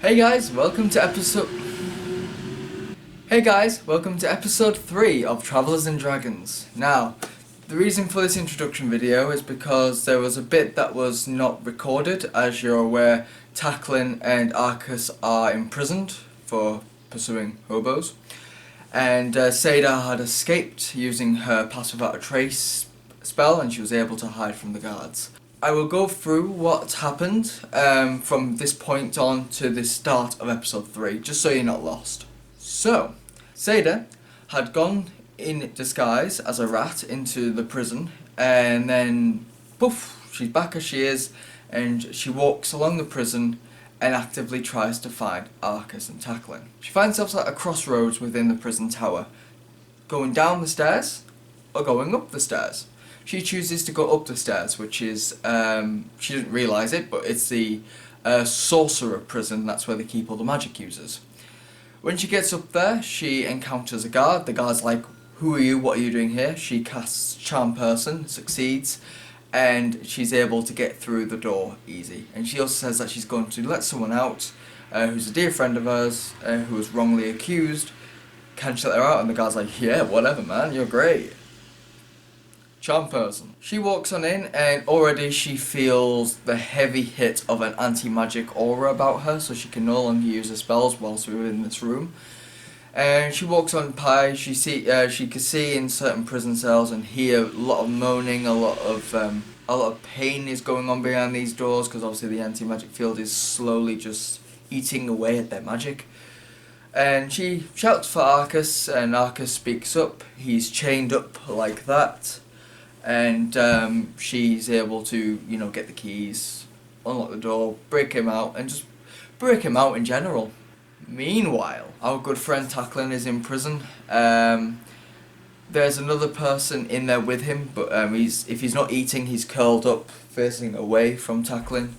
Hey guys, welcome to episode 3 of Travelers and Dragons. Now, the reason for this introduction video is because there was a bit that was not recorded. As you're aware, Takklin and Arkus are imprisoned for pursuing hobos. And Sada had escaped using her Pass Without a Trace spell, and she was able to hide from the guards. I will go through what happened from this point on to the start of episode 3, just so you're not lost. So, Sada had gone in disguise as a rat into the prison, and then, poof, she's back as she is, and she walks along the prison and actively tries to find Arkus and Takklin. She finds herself at a crossroads within the prison tower, going down the stairs or going up the stairs. She chooses to go up the stairs, which is, she didn't realise it, but it's the sorcerer prison. That's where they keep all the magic users. When she gets up there, she encounters a guard. The guard's like, "Who are you? What are you doing here?" She casts Charm Person, succeeds, and she's able to get through the door easy. And she also says that she's going to let someone out who's a dear friend of hers, who was wrongly accused. Can she let her out? And the guard's like, "Yeah, whatever, man, you're great." Charm Person. She walks on in, and already she feels the heavy hit of an anti-magic aura about her, so she can no longer use her spells whilst we're in this room. And she walks on by. She can see in certain prison cells and hear a lot of moaning, a lot of pain is going on behind these doors, because obviously the anti-magic field is slowly just eating away at their magic. And she shouts for Arkus, and Arkus speaks up. He's chained up like that. And she's able to, get the keys, unlock the door, break him out, and just break him out in general. Meanwhile, our good friend Takklin is in prison. There's another person in there with him, but if he's not eating, he's curled up, facing away from Takklin.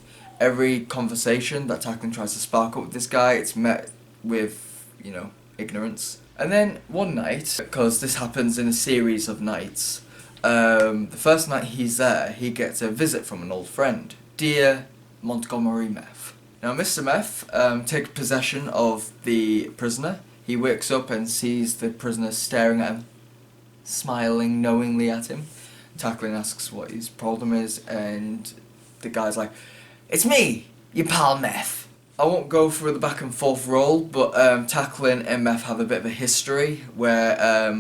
Every conversation that Takklin tries to spark up with this guy, it's met with, ignorance. And then one night, because this happens in a series of nights, the first night he's there, he gets a visit from an old friend, dear Montgomery Meth. Now, Mr. Meth takes possession of the prisoner. He wakes up and sees the prisoner staring at him, smiling knowingly at him. Takklin asks what his problem is, and the guy's like, "It's me, your pal Meth." I won't go through the back and forth role, but Takklin and Meth have a bit of a history where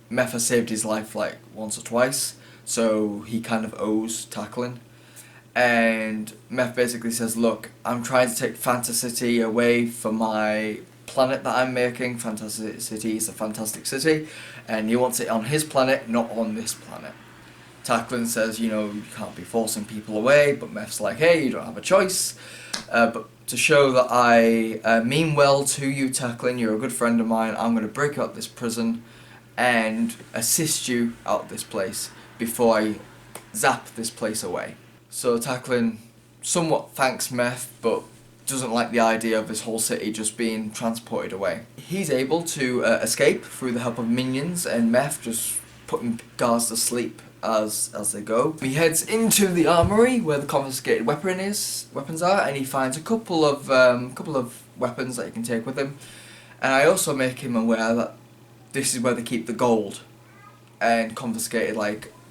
Meth has saved his life like once or twice, so he kind of owes Takklin. And Meth basically says, "Look, I'm trying to take Fantasy away from my planet that I'm making. Fantasy City is a fantastic city, and he wants it on his planet, not on this planet." Takklin says, you can't be forcing people away, but Meth's like, "Hey, you don't have a choice. But to show that I mean well to you, Takklin, you're a good friend of mine, I'm going to break out this prison and assist you out this place before I zap this place away." So Takklin somewhat thanks Meth, but doesn't like the idea of this whole city just being transported away. He's able to escape through the help of minions, and Meth just putting guards to sleep as they go. He heads into the armory where the confiscated weapons are, and he finds a couple of weapons that he can take with him. And I also make him aware that this is where they keep the gold and confiscated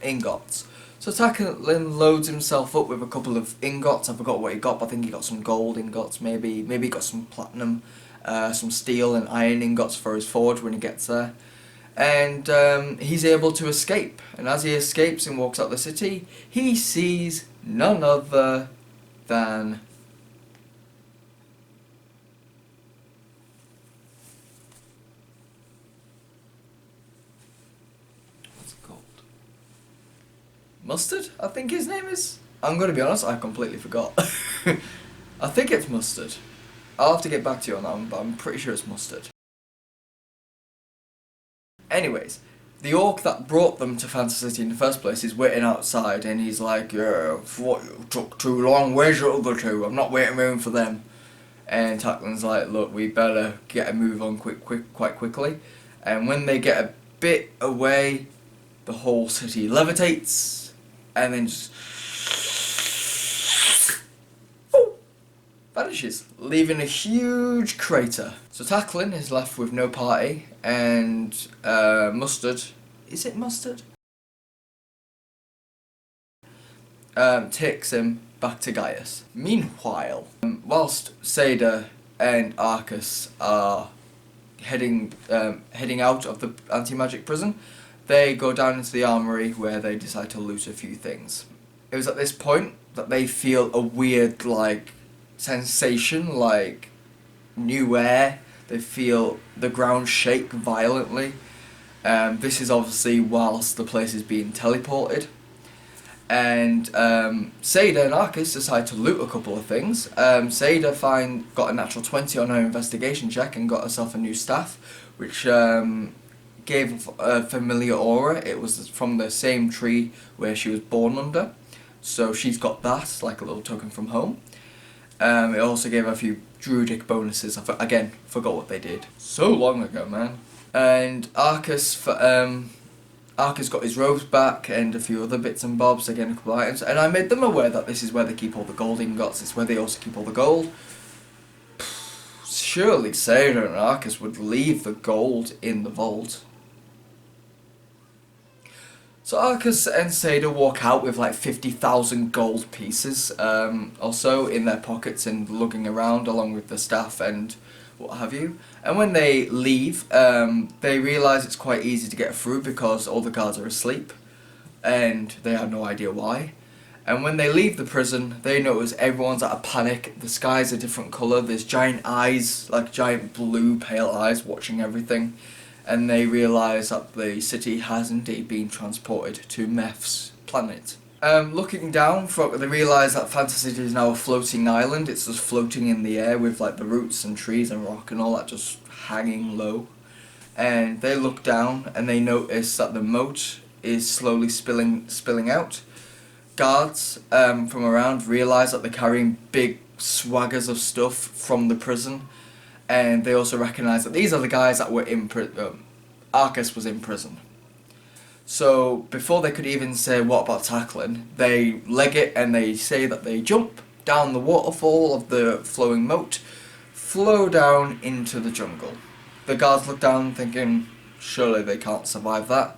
ingots. So Takklin loads himself up with a couple of ingots. I forgot what he got, but I think he got some gold ingots, maybe he got some platinum, some steel and iron ingots for his forge when he gets there. And he's able to escape. And as he escapes and walks out the city, he sees none other than Mustard, I think his name is. I'm going to be honest, I completely forgot. I think it's Mustard. I'll have to get back to you on that one, but I'm pretty sure it's Mustard. Anyways, the orc that brought them to Fantasy City in the first place is waiting outside, and he's like, "Yeah, what, you took too long, where's your other two? I'm not waiting around for them." And Tacklin's like, "Look, we better get a move on quite quickly." And when they get a bit away, the whole city levitates, and then just vanishes, leaving a huge crater. So Takklin is left with no party, and Mustard, is it Mustard? Takes him back to Gaius. Meanwhile, whilst Sada and Arkus are heading out of the anti-magic prison, they go down into the armory where they decide to loot a few things. It was at this point that they feel a weird, like, sensation, like new air. They feel the ground shake violently. This is obviously whilst the place is being teleported. And Sada and Arkus decide to loot a couple of things. Sada got a natural 20 on her investigation check and got herself a new staff, which gave a familiar aura. It was from the same tree where she was born under, so she's got that, like a little token from home. It also gave her a few druidic bonuses. Again, forgot what they did. So long ago, man. And Arkus got his robes back and a few other bits and bobs, again a couple of items, and I made them aware that this is where they keep all the gold ingots, it's where they also keep all the gold. Surely Sada and Arkus would leave the gold in the vault. So Arkus and Sada walk out with like 50,000 gold pieces also in their pockets and lugging around along with the staff and what have you. And when they leave, they realise it's quite easy to get through because all the guards are asleep and they have no idea why. And when they leave the prison, they notice everyone's out of panic, the sky's a different colour, there's giant eyes, like giant blue pale eyes watching everything, and they realise that the city has indeed been transported to Meth's planet. Looking down, they realise that Fantasy City is now a floating island. It's just floating in the air with like the roots and trees and rock and all that just hanging low. And they look down and they notice that the moat is slowly spilling out. Guards from around realise that they're carrying big swaggers of stuff from the prison. And they also recognise that these are the guys that were in prison. Arkus was in prison. So before they could even say what about Takklin, they leg it and they say that they jump down the waterfall of the flowing moat, flow down into the jungle. The guards look down thinking, surely they can't survive that.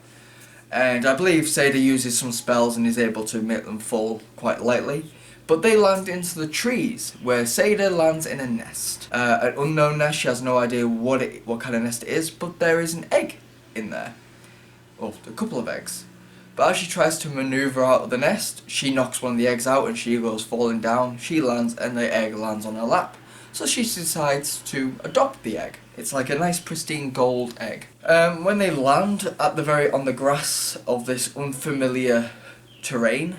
And I believe Sada uses some spells and is able to make them fall quite lightly. But they land into the trees, where Sada lands in a nest. An unknown nest, she has no idea what kind of nest it is, but there is an egg in there. Well, a couple of eggs. But as she tries to maneuver out of the nest, she knocks one of the eggs out and she goes falling down. She lands and the egg lands on her lap. So she decides to adopt the egg. It's like a nice pristine gold egg. When they land on the grass of this unfamiliar terrain,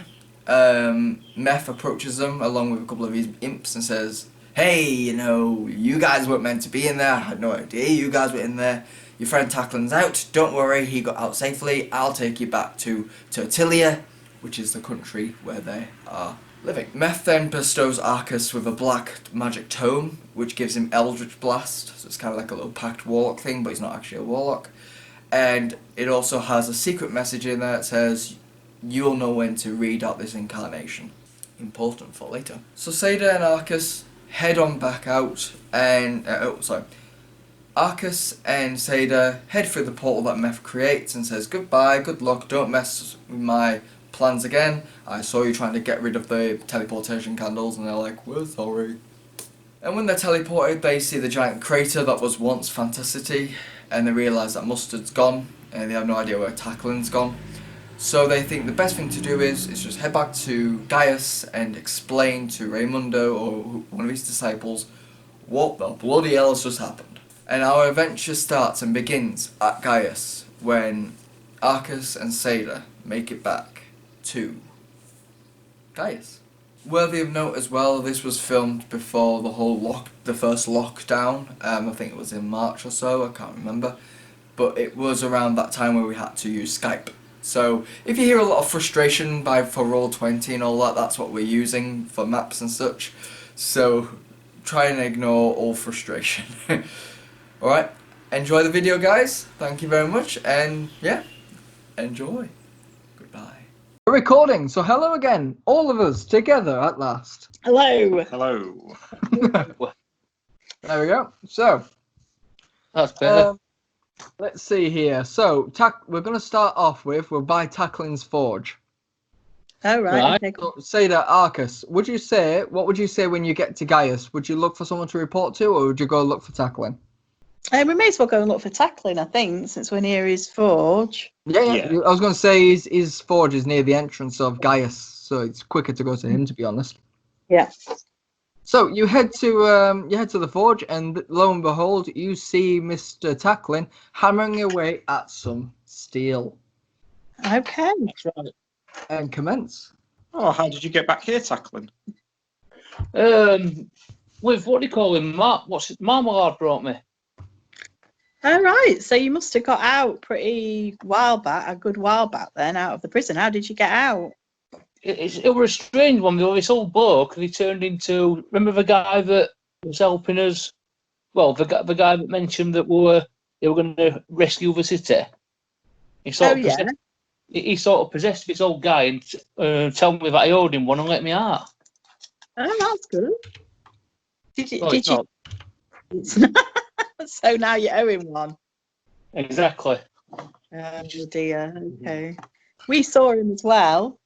Meth approaches them along with a couple of his imps and says, "Hey, you guys weren't meant to be in there. I had no idea you guys were in there. Your friend Tacklin's out. Don't worry, he got out safely. I'll take you back to Tertilia," which is the country where they are living. Meth then bestows Arkus with a black magic tome, which gives him Eldritch Blast. So it's kind of like a little packed warlock thing, but he's not actually a warlock. And it also has a secret message in there that says, "You'll know when to read out this incarnation." Important for later. So Sada and Arkus head on back out and... Arkus and Sada head through the portal that Meth creates and says, "Goodbye, good luck, don't mess with my plans again. I saw you trying to get rid of the teleportation candles," and they're like, "We're sorry." And when they're teleported, they see the giant crater that was once Fantasity, and they realise that Mustard's gone, and they have no idea where Tacklin's gone. So they think the best thing to do is just head back to Gaius and explain to Raimundo or one of his disciples what the bloody hell has just happened. And our adventure starts and begins at Gaius when Arkus and Sada make it back to Gaius. Worthy of note as well, this was filmed before the first lockdown. I think it was in March or so, I can't remember. But it was around that time where we had to use Skype. So if you hear a lot of frustration for Roll20 and all that, that's what we're using for maps and such. So try and ignore all frustration. Alright, enjoy the video guys, thank you very much, and yeah, enjoy. We're recording, so hello again, all of us together at last. Hello. Hello. There we go. So, That's better. let's see here. So, we're going to start off with, we'll buy Tacklin's Forge. Oh, right. Okay. So, say that, Arkus, what would you say when you get to Gaius? Would you look for someone to report to, or would you go look for Takklin? We may as well go and look for Takklin, I think, since we're near his forge. Yeah. I was going to say his forge is near the entrance of Gaius, so it's quicker to go to him, to be honest. Yeah. So you head to the forge, and lo and behold, you see Mr. Takklin hammering away at some steel. Okay. That's right. And commence. Oh, how did you get back here, Takklin? With what do you call him? Marmalade brought me. All right. So you must have got out a good while back then, out of the prison. How did you get out? It was a strange one. There was this old bloke, and he turned into. Remember the guy that was helping us? Well, the guy that mentioned that they were going to rescue the city. He sort of possessed this old guy and told me that I owed him one and let me out. Oh, that's good. Did you? It's not. So now you owe him one. Exactly. Oh dear. Okay. We saw him as well,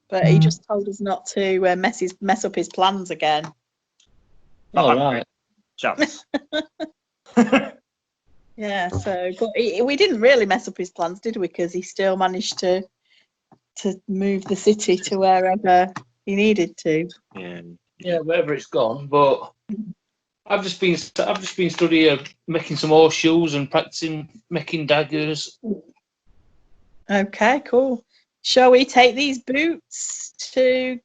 but he just told us not to mess up his plans again. All right. Chance. Yeah. So, but we didn't really mess up his plans, did we? Because he still managed to move the city to wherever he needed to. Yeah, wherever it's gone, but. I've just been studying making some horseshoes and practicing making daggers. Okay, cool. Shall we take these boots to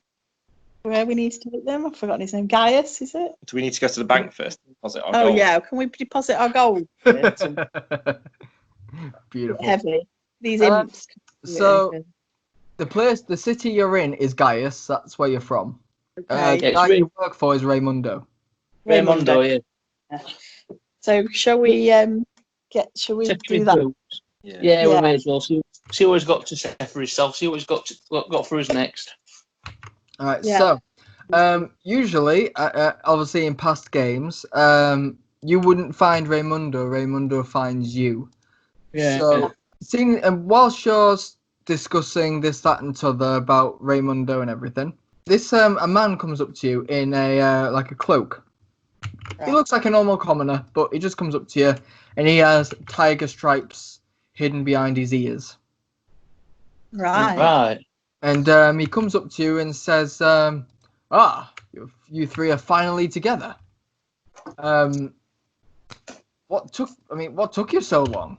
where we need to take them? I've forgotten his name. Gaius, is it? Do we need to go to the bank first? Deposit our Oh gold? yeah. Can we deposit our gold? Beautiful. Heavy. These imps. So the city you're in is Gaius. That's where you're from. Okay. The guy you work for is Raimundo. Raimundo, yeah. So shall we do that? Yeah, we may as well see what he's got to say for himself. See what he's got for us next. All right. Yeah. So, usually, obviously in past games, you wouldn't find Raimundo. Raimundo finds you. Yeah. So, whilst you're discussing this, that, and t'other about Raimundo and everything, this a man comes up to you in a like a cloak. He looks like a normal commoner, but he just comes up to you, and he has tiger stripes hidden behind his ears. Right. And he comes up to you and says, you three are finally together. What took you so long?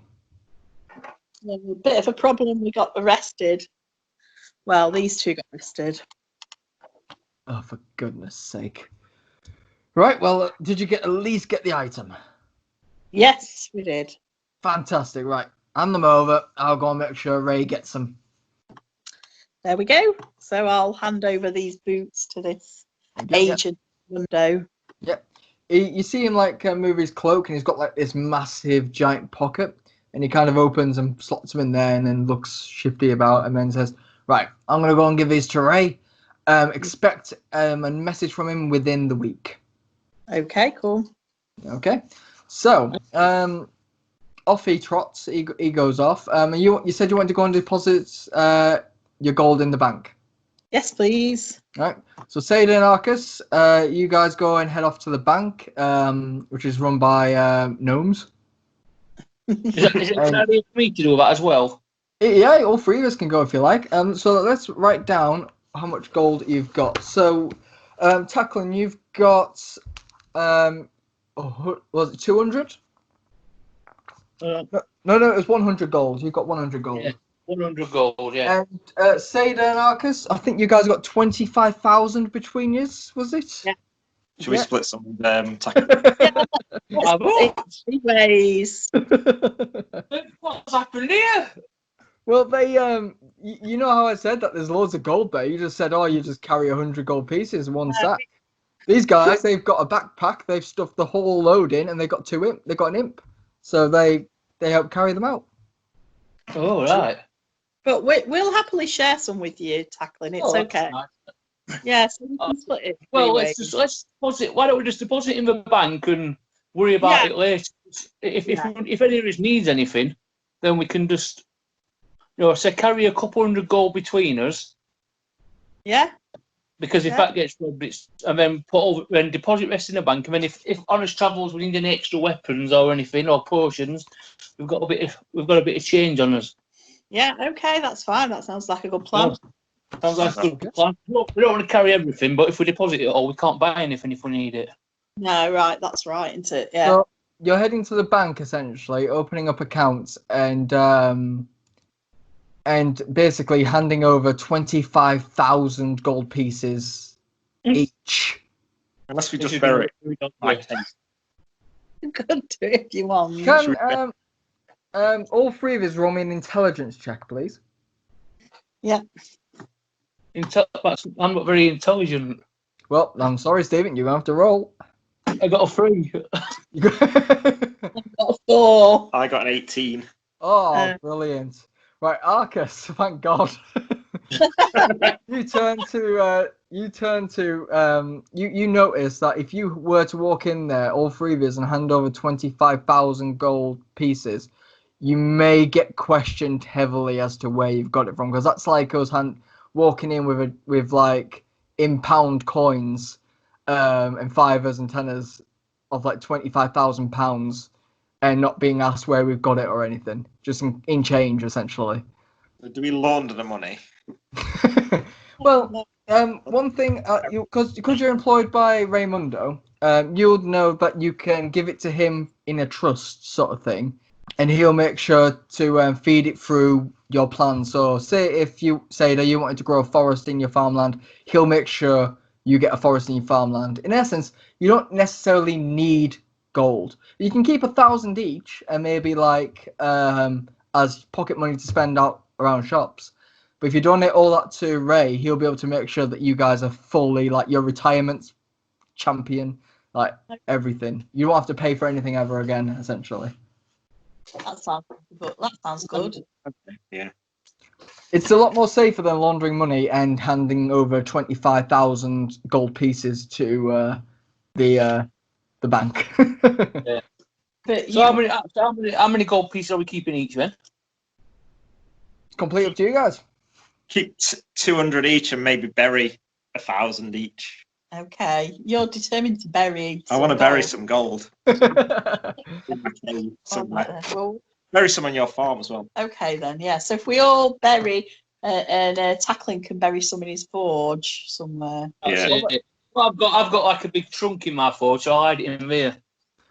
A bit of a problem. We got arrested. Well, these two got arrested. Oh, for goodness sake. Right, well, did you at least get the item? Yes, we did. Fantastic, right. Hand them over. I'll go and make sure Ray gets them. There we go. So I'll hand over these boots to this agent window. Yep. You see him move his cloak, and he's got this massive giant pocket, and he kind of opens and slots them in there, and then looks shifty about, and then says, "Right, I'm gonna go and give these to Ray. Expect a message from him within the week." Okay, cool. Okay, so off he trots. He goes off. You said you want to go and deposit your gold in the bank. Yes, please. All right. So Sada and Arkus, you guys go and head off to the bank, which is run by gnomes. Is it for me to do that as well? Yeah, all three of us can go if you like. So let's write down how much gold you've got. So, Takklin, you've got was it 200? No, it was 100 gold. You've got 100 gold. Yeah, 100 gold, yeah. And Sada and Arkus, I think you guys got 25,000 between you, was it? Yeah. Should we split some? Three ways. What's happened here? Well, they you know how I said that there's loads of gold there. You just said, oh, you just carry 100 gold pieces in one sack. These guys, they've got a backpack. They've stuffed the whole load in, and they got an imp. So they help carry them out. Oh, right. But we'll happily share some with you, Takklin. It's Oh, that's okay. nice. Yeah, so we can split it. Well, three let's ways. deposit. Why don't we just deposit in the bank and worry about Yeah. it later? If Yeah. if any of us needs anything, then we can just say carry a couple hundred gold between us. Yeah. Because if Yeah. that gets robbed, and then deposit rest in the bank, and then if honest travels we need any extra weapons or anything or potions, we've got a bit of change on us. Yeah. Okay, that's fine. That sounds like a good plan. Sounds like a good plan. We don't want to carry everything, but if we deposit it all, we can't buy anything if we need it. No, right. That's right, isn't it? Yeah. So you're heading to the bank essentially, opening up accounts and basically handing over 25,000 gold pieces each. Unless we just bury it. Like, You could do it if you want. Can all three of us roll me an intelligence check, please? Yeah. I'm not very intelligent. Well, I'm sorry, Stephen. You're gonna have to roll. I got a 3. Got a 4. I got an 18. Oh, brilliant! Right, Arkus, thank God. You notice that if you were to walk in there, all three of us, and hand over 25,000 gold pieces, you may get questioned heavily as to where you've got it from, because that's like us walking in with like in pound coins, and fivers and tenors of like £25,000, and not being asked where we've got it or anything, just in change essentially. Do we launder the money? Well, one thing, because you're employed by Raymundo, you'll know that you can give it to him in a trust sort of thing, and he'll make sure to feed it through your plan. So say if you say that you wanted to grow a forest in your farmland, he'll make sure you get a forest in your farmland. In essence, you don't necessarily need gold. You can keep 1,000 each and maybe like as pocket money to spend out around shops. But if you donate all that to Ray, he'll be able to make sure that you guys are fully like your retirement champion, like everything. You don't have to pay for anything ever again, essentially. That sounds good. Yeah. It's a lot more safer than laundering money and handing over 25,000 gold pieces to the bank. Yeah. But So how many gold pieces are we keeping each then? Complete up to you guys. Keep 200 each and maybe bury 1,000 each. okay, you're determined to bury. I want to bury some gold. Somewhere. Well, Bury some on your farm as well. okay then. Yeah. So if we all bury, and Takklin can bury some in his forge somewhere. That's Yeah. it. Well, I've got like a big trunk in my forge, so I hide it in there.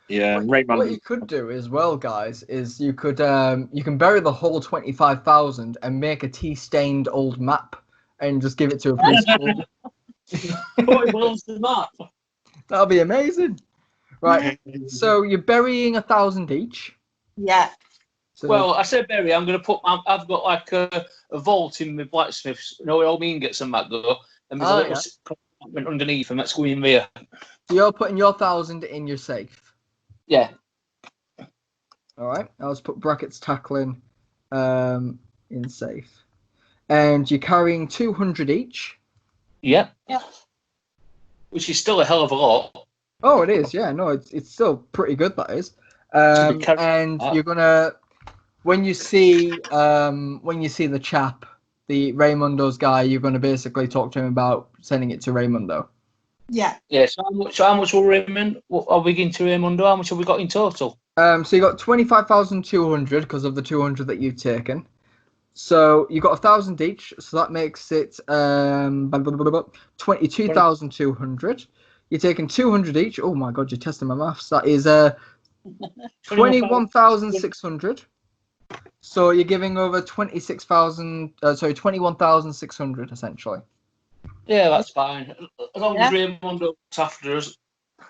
Yeah, What you could do as well, guys, is you can bury the whole 25,000 and make a tea-stained old map and just give it to a preschool. What belongs to the map? That'll be amazing. Right. So you're burying 1,000 each. Yeah. So Well, I said bury. I'm going to put. I've got like a vault in my blacksmith's. You know where old mean gets them back though, and there's a little compartment underneath, and that's going in there. So you're putting your 1,000 in your safe. Yeah. All right. I'll just put brackets Takklin in safe. And you're carrying 200 each. Yeah. Yeah. Which is still a hell of a lot. Oh, it is. Yeah. No, it's still pretty good. That is. To be And you're gonna when you see the chap, the Raymundo's guy, you're gonna basically talk to him about sending it to Raymundo. Yeah. Yeah. So how much will Raymond? What are we getting to Raymundo? How much have we got in total? So you got 25,200 because of the 200 that you've taken. So you got 1,000 each, so that makes it 22,200. You're taking 200 each. Oh my God, you're testing my maths. That is 21,600. So you're giving over 21,600 essentially. Yeah, that's fine. As long as Raymond looks after us.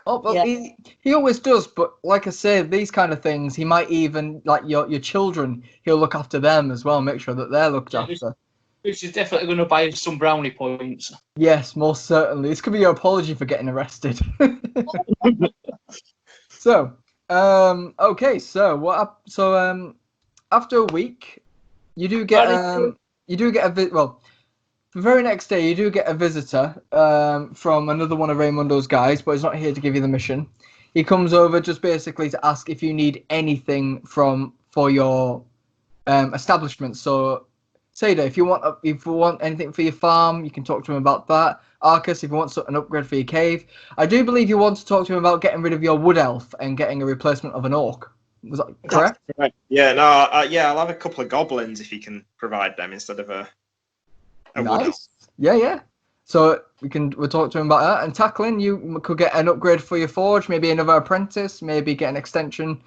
Oh, well, he always does, but like I say, these kind of things, he might even, like your children, he'll look after them as well, make sure that they're looked after. Which is definitely going to buy us some brownie points. Yes, most certainly. This could be your apology for getting arrested. So, okay, so after a week, you do get you do get well. The very next day, you do get a visitor from another one of Raymundo's guys, but he's not here to give you the mission. He comes over just basically to ask if you need anything for your establishment. So, Sada, if you want anything for your farm, you can talk to him about that. Arkus, if you want an upgrade for your cave. I do believe you want to talk to him about getting rid of your wood elf and getting a replacement of an orc. Was that correct? Right. Yeah, no, I'll have a couple of goblins if you can provide them instead of a wood elf. Nice. Yeah. So we'll talk to him about that. And Takklin, you could get an upgrade for your forge, maybe another apprentice, maybe get an extension.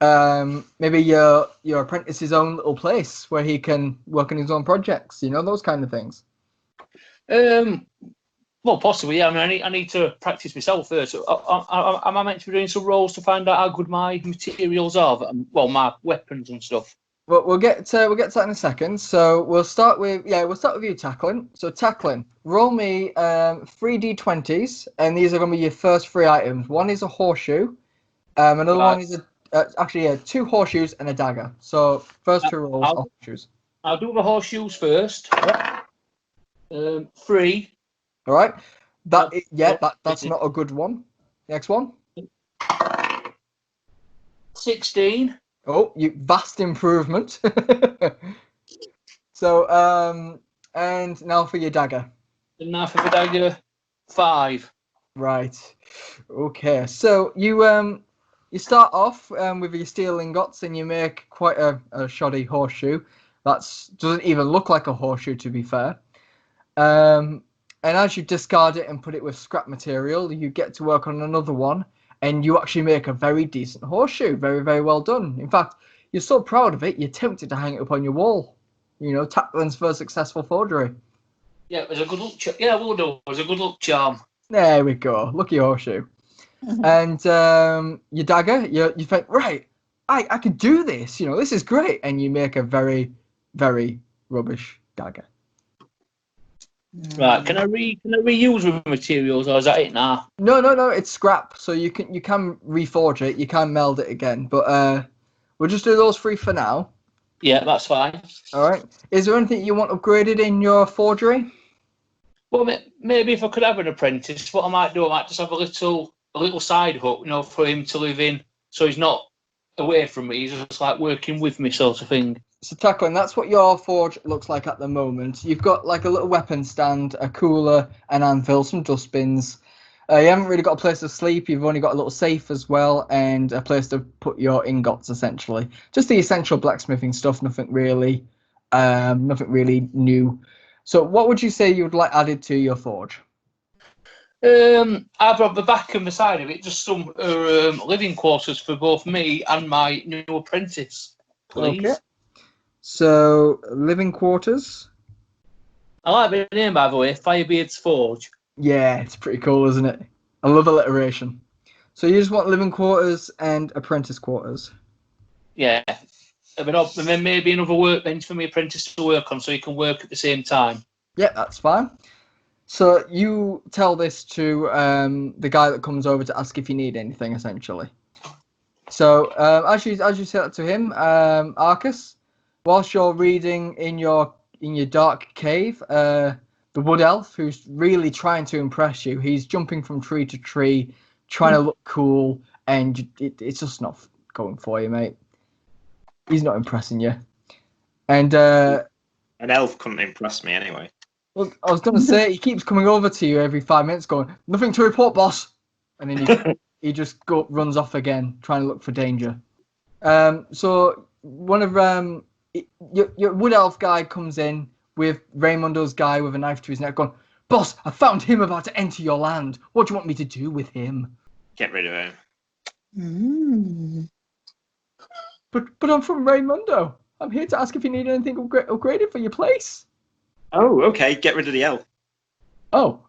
Maybe your apprentice's own little place where he can work on his own projects. You know, those kind of things. Well, possibly, yeah. I mean, I need to practice myself first. So, am I meant to be doing some rolls to find out how good my materials are? Well, my weapons and stuff. Well, we'll get to that in a second. So we'll start with you, Takklin. So Takklin, roll me 3d20s, and these are going to be your first 3 items. One is a horseshoe. Another one is two horseshoes and a dagger. So first 2 rolls are horseshoes. I'll do the horseshoes first. Yep. 3. All right. That's not a good one. Next one. 16. Oh, vast improvement. So, and now for your dagger. And now for the dagger, 5. Right. Okay. So you start off with your steel ingots, and you make quite a shoddy horseshoe. Doesn't even look like a horseshoe, to be fair. And as you discard it and put it with scrap material, you get to work on another one, and you actually make a very decent horseshoe. Very, very well done. In fact, you're so proud of it, you're tempted to hang it up on your wall. You know, Tacklin's first successful forgery. Yeah, it was a good look. Yeah, we'll do. It was a good look charm. There we go. Lucky horseshoe. And your dagger, you think, right, I can do this. You know, this is great. And you make a very, very rubbish dagger. Right, can I reuse with materials, or is that it now? No, it's scrap. So you can reforge it, you can meld it again. But we'll just do those 3 for now. Yeah, that's fine. All right. Is there anything you want upgraded in your forgery? Well, maybe if I could have an apprentice, what I might do, I might just have a little side hut, you know, for him to live in, so he's not away from me. He's just like working with me, sort of thing. So, Takklin, that's what your forge looks like at the moment. You've got like a little weapon stand, a cooler, an anvil, some dustbins. You haven't really got a place to sleep. You've only got a little safe as well, and a place to put your ingots, essentially. Just the essential blacksmithing stuff. Nothing really new. So, what would you say you would like added to your forge? I've got the back and the side of it, just some living quarters for both me and my new apprentice, please. Okay. So, living quarters. I like the name, by the way, Firebeard's Forge. Yeah, it's pretty cool, isn't it? I love alliteration. So you just want living quarters and apprentice quarters. Yeah. And then maybe another workbench for my apprentice to work on, so he can work at the same time. Yeah, that's fine. So you tell this to the guy that comes over to ask if you need anything, essentially. So as you say that to him, Arkus, whilst you're reading in your dark cave, the wood elf, who's really trying to impress you, he's jumping from tree to tree, trying to look cool, and it's just not going for you, mate. He's not impressing you. And an elf couldn't impress me anyway. Well, I was going to say, he keeps coming over to you every 5 minutes going, "Nothing to report, boss." And then he just runs off again, trying to look for danger. So one of your wood elf guy comes in with Raymundo's guy with a knife to his neck going, "Boss, I found him about to enter your land. What do you want me to do with him?" Get rid of him. Mm. But I'm from Raymundo. I'm here to ask if you need anything upgraded for your place. Oh, okay. Get rid of the elf. Oh.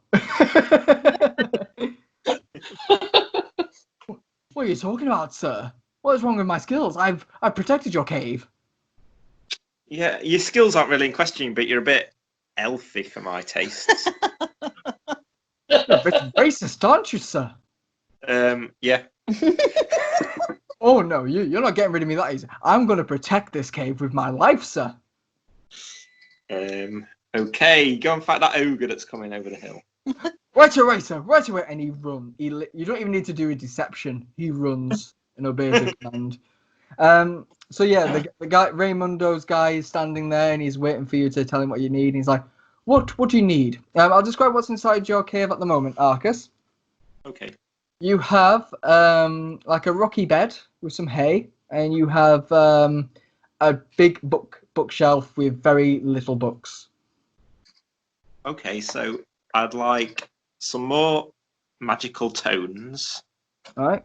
What are you talking about, sir? What is wrong with my skills? I've protected your cave. Yeah, your skills aren't really in question, but you're a bit elfy for my tastes. You're a bit racist, aren't you, sir? Yeah. Oh no, you're not getting rid of me that easy. I'm going to protect this cave with my life, sir. Okay, go and fight that ogre that's coming over the hill. Right away, sir. Right away. And he runs. You don't even need to do a deception. He runs and obeys the command. So yeah, the guy Raymundo's guy is standing there and he's waiting for you to tell him what you need. And he's like, "What do you need?" I'll describe what's inside your cave at the moment, Arkus. Okay. You have like a rocky bed with some hay, and you have a big bookshelf with very little books. Okay, so I'd like some more magical tones. All right.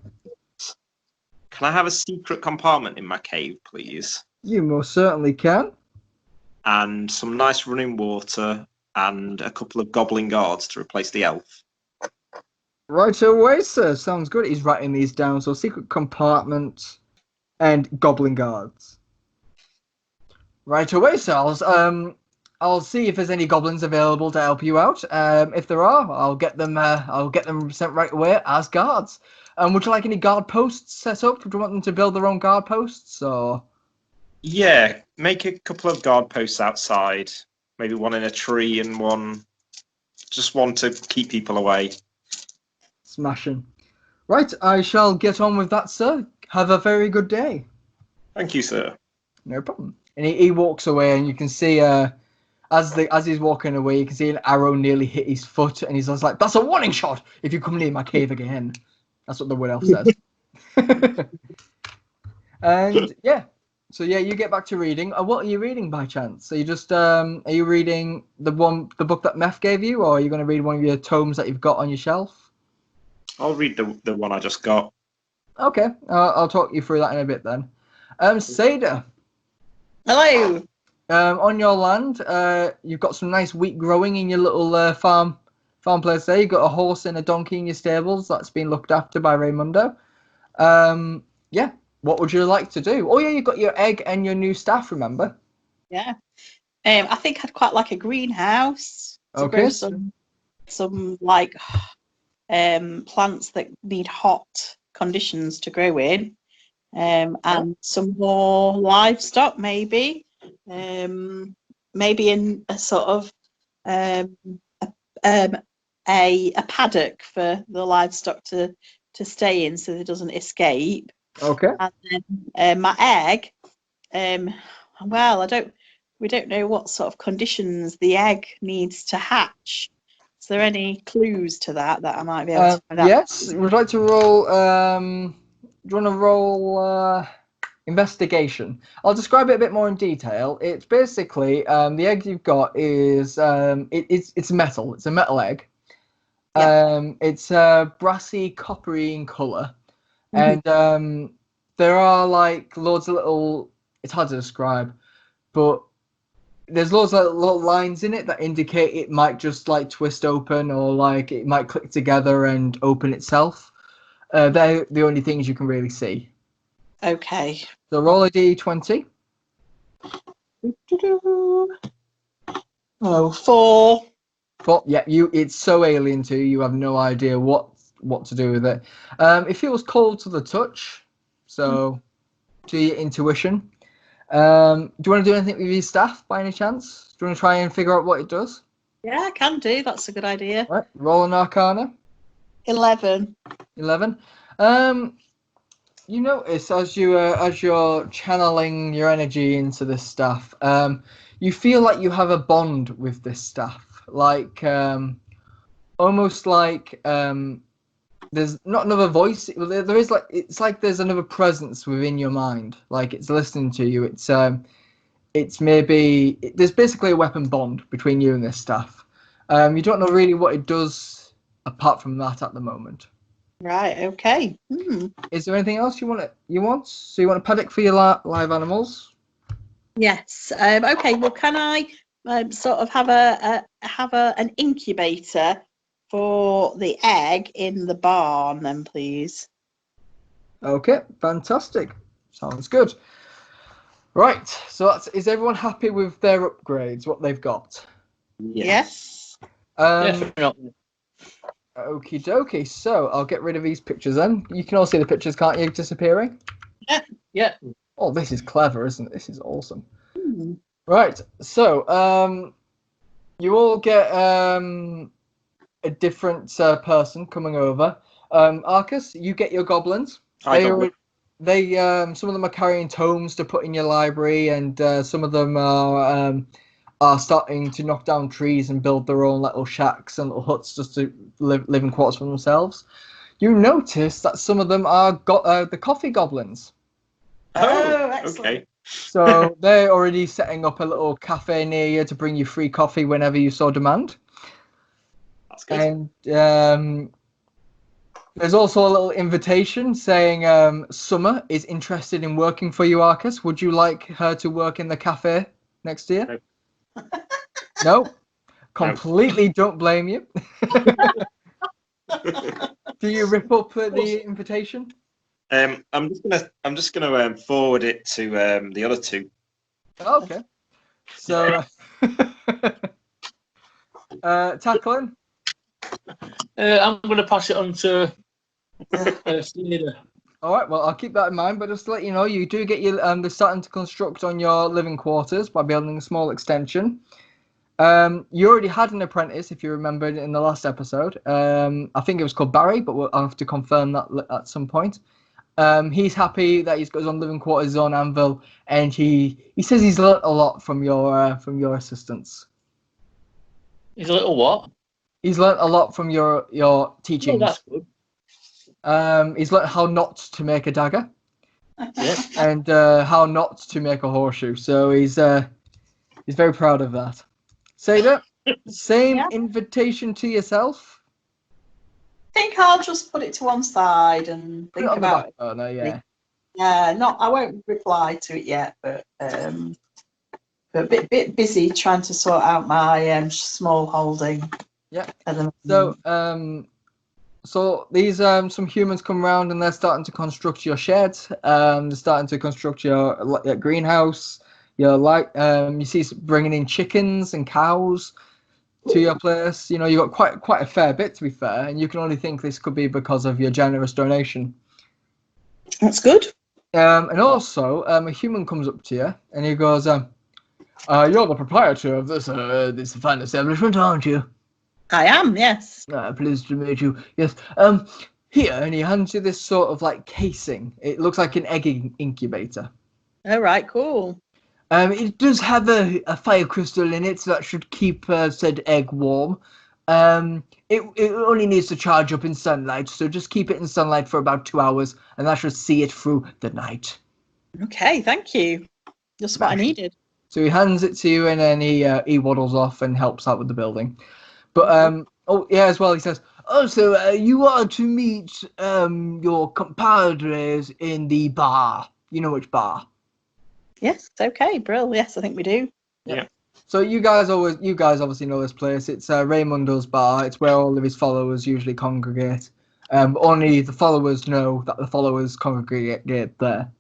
Can I have a secret compartment in my cave, please? You most certainly can. And some nice running water and a couple of goblin guards to replace the elf. Right away, sir. Sounds good. He's writing these down. So secret compartment and goblin guards. Right away, sir. I'll see if there's any goblins available to help you out. If there are, I'll get them sent right away as guards. Would you like any guard posts set up? Do you want them to build their own guard posts, or? Yeah, make a couple of guard posts outside. Maybe one in a tree and one to keep people away. Smashing. Right, I shall get on with that, sir. Have a very good day. Thank you, sir. No problem. And he walks away, and you can see as he's walking away, you can see an arrow nearly hit his foot, and he's just like, "That's a warning shot if you come near my cave again." That's what the wood elf says. And yeah, so yeah, you get back to reading. What are you reading by chance? Are you just are you reading the book that Meph gave you, or are you going to read one of your tomes that you've got on your shelf? I'll read the one I just got. Okay, I'll talk you through that in a bit then. Sada. Hello. On your land, you've got some nice wheat growing in your little farm place there. You've got a horse and a donkey in your stables that's been looked after by Raymundo. Yeah, what would you like to do? Oh yeah, you've got your egg and your new staff, remember? Yeah. I think I'd quite like a greenhouse to Okay. grow some like plants that need hot conditions to grow in. And some more livestock, maybe in a sort of a paddock for the livestock to stay in, so it doesn't escape. Okay. And then my egg, well, we don't know what sort of conditions the egg needs to hatch. Is there any clues to that I might be able to find out? Yes, would like to roll. Do you want to roll investigation? I'll describe it a bit more in detail. It's basically the egg you've got is it's metal. It's a metal egg. Yeah. It's brassy, coppery in color, and there are like loads of little. It's hard to describe, but there's loads of little lines in it that indicate it might just like twist open, or like it might click together and open itself. They're the only things you can really see. Okay. So roll a d20. Oh, 4. Yeah, it's so alien to you, you have no idea what to do with it. It feels cold to the touch, so to your intuition. Do you want to do anything with your staff by any chance? Do you want to try and figure out what it does? Yeah, I can do. That's a good idea. Right, roll an Arcana. 11. 11. You notice as you're channeling your energy into this staff, you feel like you have a bond with this staff, like almost like there's not another voice. There is it's like there's another presence within your mind, like it's listening to you. It's maybe there's basically a weapon bond between you and this staff. You don't know really what it does apart from that at the moment. Right. Okay. Is there anything else you want? So you want a paddock for your live animals? Yes. Okay. Well, can I sort of have an incubator for the egg in the barn, then, please? Okay, fantastic. Sounds good. Right. So is everyone happy with their upgrades? What they've got? Yes. Definitely. Okie dokie. So I'll get rid of these pictures then. You can all see the pictures, can't you, disappearing? Yeah. Oh, this is clever, isn't it? This is awesome. Right. So, you all get a different person coming over. Arkus, you get your goblins. They some of them are carrying tomes to put in your library, and some of them are starting to knock down trees and build their own little shacks and little huts just to live in quarters for themselves. You notice that some of them are the coffee goblins. Oh, excellent. Okay. So they're already setting up a little cafe near you to bring you free coffee whenever you so demand. That's good. And there's also a little invitation saying Summer is interested in working for you, Arkus. Would you like her to work in the cafe next year? No? Completely don't blame you. Do you rip up the invitation? I'm just gonna forward it to the other two. Okay. So, Takklin? I'm going to pass it on to Sada. All right, well, I'll keep that in mind, but just to let you know, you do get your they're starting to construct on your living quarters by building a small extension. You already had an apprentice, if you remembered in the last episode. I think it was called Barry, but I'll have to confirm that at some point. He's happy that he's got his own living quarters, his own anvil, and he says he's learnt a lot from your assistants. He's a little what? He's learnt a lot from your teachings. Oh, that's good. He's learnt how not to make a dagger. Yeah. And how not to make a horseshoe. So he's very proud of that. Sada, same invitation to yourself. I think I'll just put it to one side and think about it. Oh no, yeah. Yeah, I won't reply to it yet, but a bit busy trying to sort out my small holding. Yeah. So these some humans come around and they're starting to construct your shed. They're starting to construct your greenhouse. You see bringing in chickens and cows to your place. You know, you got quite a fair bit, to be fair, and you can only think this could be because of your generous donation. That's good. And also, a human comes up to you and he goes, "You're the proprietor of this fine establishment, aren't you?" I am, yes. Pleased to meet you. Yes. Here, and he hands you this sort of like casing. It looks like an egg incubator. All right, cool. It does have a fire crystal in it, so that should keep said egg warm. It only needs to charge up in sunlight, so just keep it in sunlight for about 2 hours, and that should see it through the night. Okay, thank you. Just what I needed. So he hands it to you, and then he waddles off and helps out with the building. But as well, he says, so you are to meet your compadres in the bar. You know which bar? Yes, okay, Brill. Yes, I think we do. Yeah. So you guys obviously know this place. It's Raymundo's bar. It's where all of his followers usually congregate. Only the followers know that the followers congregate there.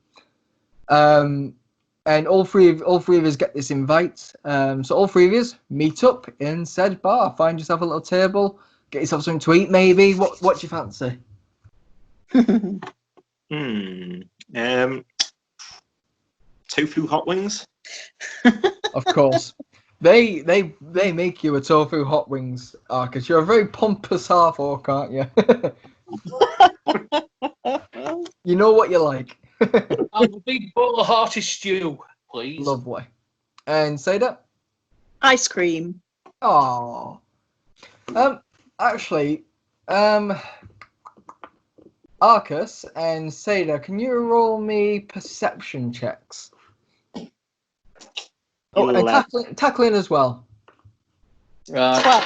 And all three of us get this invite. So all three of us meet up in said bar. Find yourself a little table. Get yourself something to eat, maybe. What do you fancy? Tofu hot wings. Of course, they make you a tofu hot wings, Arkus. You're a very pompous half orc, aren't you? You know what you like. Have a big bowl of hearty stew, please. Lovely. And Sada? Ice cream. Oh. Actually, Arkus and Sada, can you roll me perception checks? Oh, and Takklin as well. Right. 12.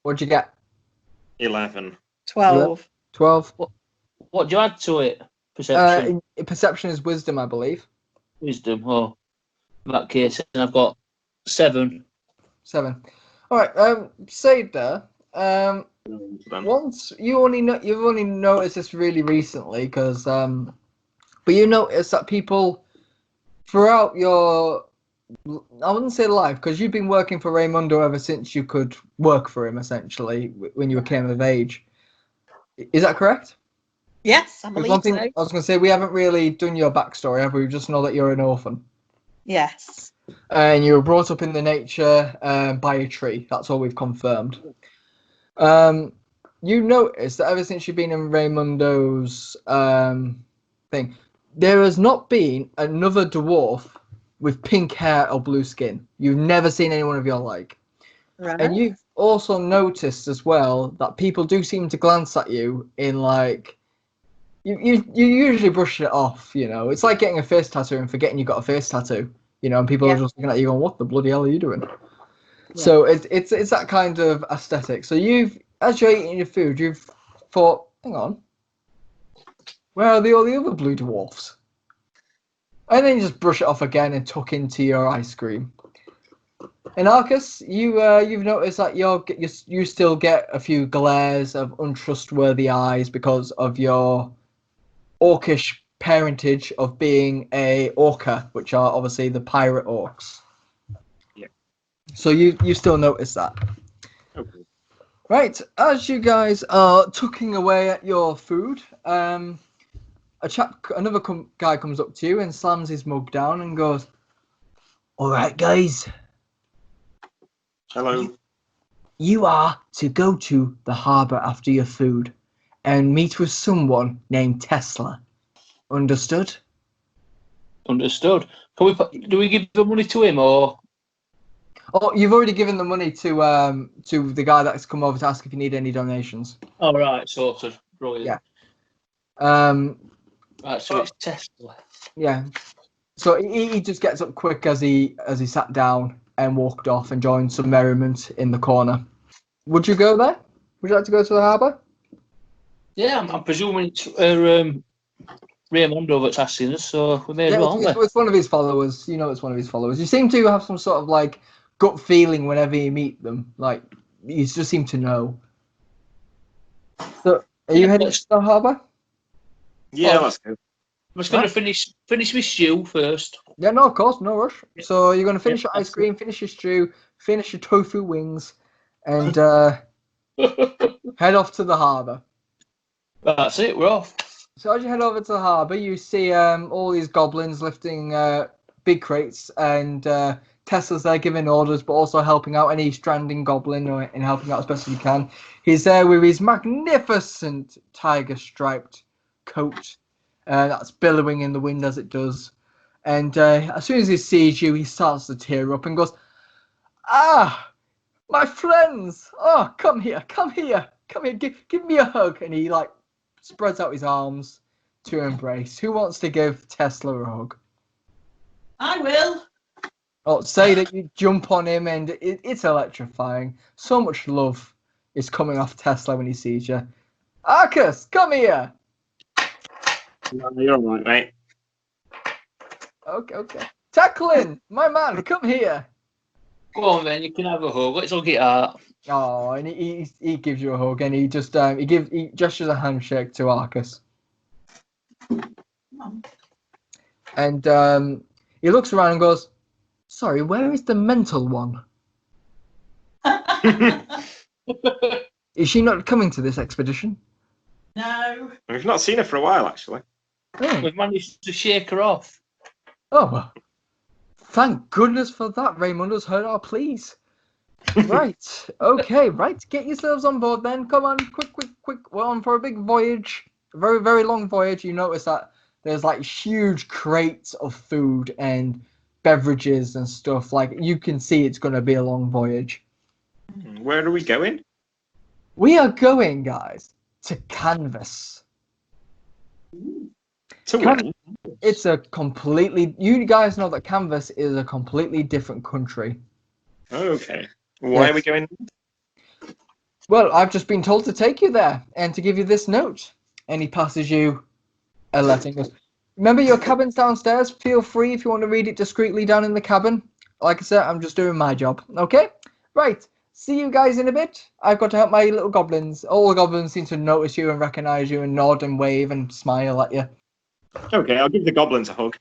What'd you get? 11. 12. 12. What do you add to it? Perception. Perception is wisdom, I believe. Wisdom. Oh, in that case, and I've got 7. 7. All right. Sada. Once you've only noticed this really recently, because but you notice that people throughout your, I wouldn't say life, because you've been working for Raymundo ever since you could work for him, essentially, when you came of age. Is that correct? Yes, I There's believe one thing so. I was going to say, we haven't really done your backstory, have we? We just know that you're an orphan. Yes. And you were brought up in the nature by a tree. That's all we've confirmed. You notice that ever since you've been in Raymundo's thing, there has not been another dwarf with pink hair or blue skin. You've never seen anyone of your like. Right. And you've also noticed as well that people do seem to glance at you in like you usually brush it off, you know. It's like getting a face tattoo and forgetting you got a face tattoo, you know, and people are just looking at you going, "What the bloody hell are you doing?" Yeah. So it's that kind of aesthetic. So as you're eating your food, you've thought, hang on, where are all the other blue dwarfs? And then you just brush it off again and tuck into your ice cream. And Arkus, you've noticed that you still get a few glares of untrustworthy eyes because of your orcish parentage of being a orca, which are obviously the pirate orcs. Yeah. So you still notice that. Okay. Right, as you guys are tucking away at your food, another guy comes up to you and slams his mug down and goes, "All right, guys, Hello. you are to go to the harbour after your food and meet with someone named Tesla. Understood?" Understood. Do we give the money to him or? Oh, you've already given the money to the guy that's come over to ask if you need any donations. All right, sorted. Brilliant. Yeah. Right, so it's Tesla. Yeah. So he just gets up quick as he sat down and walked off and joined some merriment in the corner. Would you go there? Would you like to go to the harbour? Yeah, I'm presuming it's Raymundo that's asking us, so we may as Yeah, well, aren't we? it's one of his followers. You know, it's one of his followers. You seem to have some sort of like gut feeling whenever you meet them. Like you just seem to know. So, are you heading to the harbour? Yeah, let's go. I'm just going to finish my stew first. Yeah, no, of course, no rush. So you're going to finish your ice cream, finish your stew, finish your tofu wings, and head off to the harbour. That's it, we're off. So as you head over to the harbour, you see all these goblins lifting big crates, and Tesla's there giving orders, but also helping out any stranding goblin and helping out as best as he can. He's there with his magnificent tiger-striped coat that's billowing in the wind as it does. And as soon as he sees you, he starts to tear up and goes, "Ah, my friends! Oh, come here, give me a hug!" And he like spreads out his arms to embrace. Who wants to give Tesla a hug? I will. Oh, say that you jump on him, and it's electrifying. So much love is coming off Tesla when he sees you. Arkus, come here. No, you're all right, mate. Okay. Takklin, my man, come here. Go on then, you can have a hug. Let's hug it out. Oh, and he gives you a hug, and he just he gestures a handshake to Arkus, and he looks around and goes, "Sorry, where is the mental one? Is she not coming to this expedition?" No. We've not seen her for a while, actually. Oh, We've managed to shake her off. well, thank goodness for that. Raymundo's heard our pleas. Right, okay, right. Get yourselves on board then. Come on, quick. We're on for a big voyage. A very, very long voyage. You notice that there's like huge crates of food and beverages and stuff. Like you can see it's going to be a long voyage. Where are we going? We are going, guys, to Canvas. To where? It's a completely... You guys know that Canvas is a completely different country. Okay. Why are we going? Well, I've just been told to take you there and to give you this note. And he passes you a letter and goes, "Remember your cabin's downstairs? Feel free if you want to read it discreetly down in the cabin. Like I said, I'm just doing my job. Okay? Right. See you guys in a bit. I've got to help my little goblins. All the goblins seem to notice you and recognize you and nod and wave and smile at you." Okay, I'll give the goblins a hug.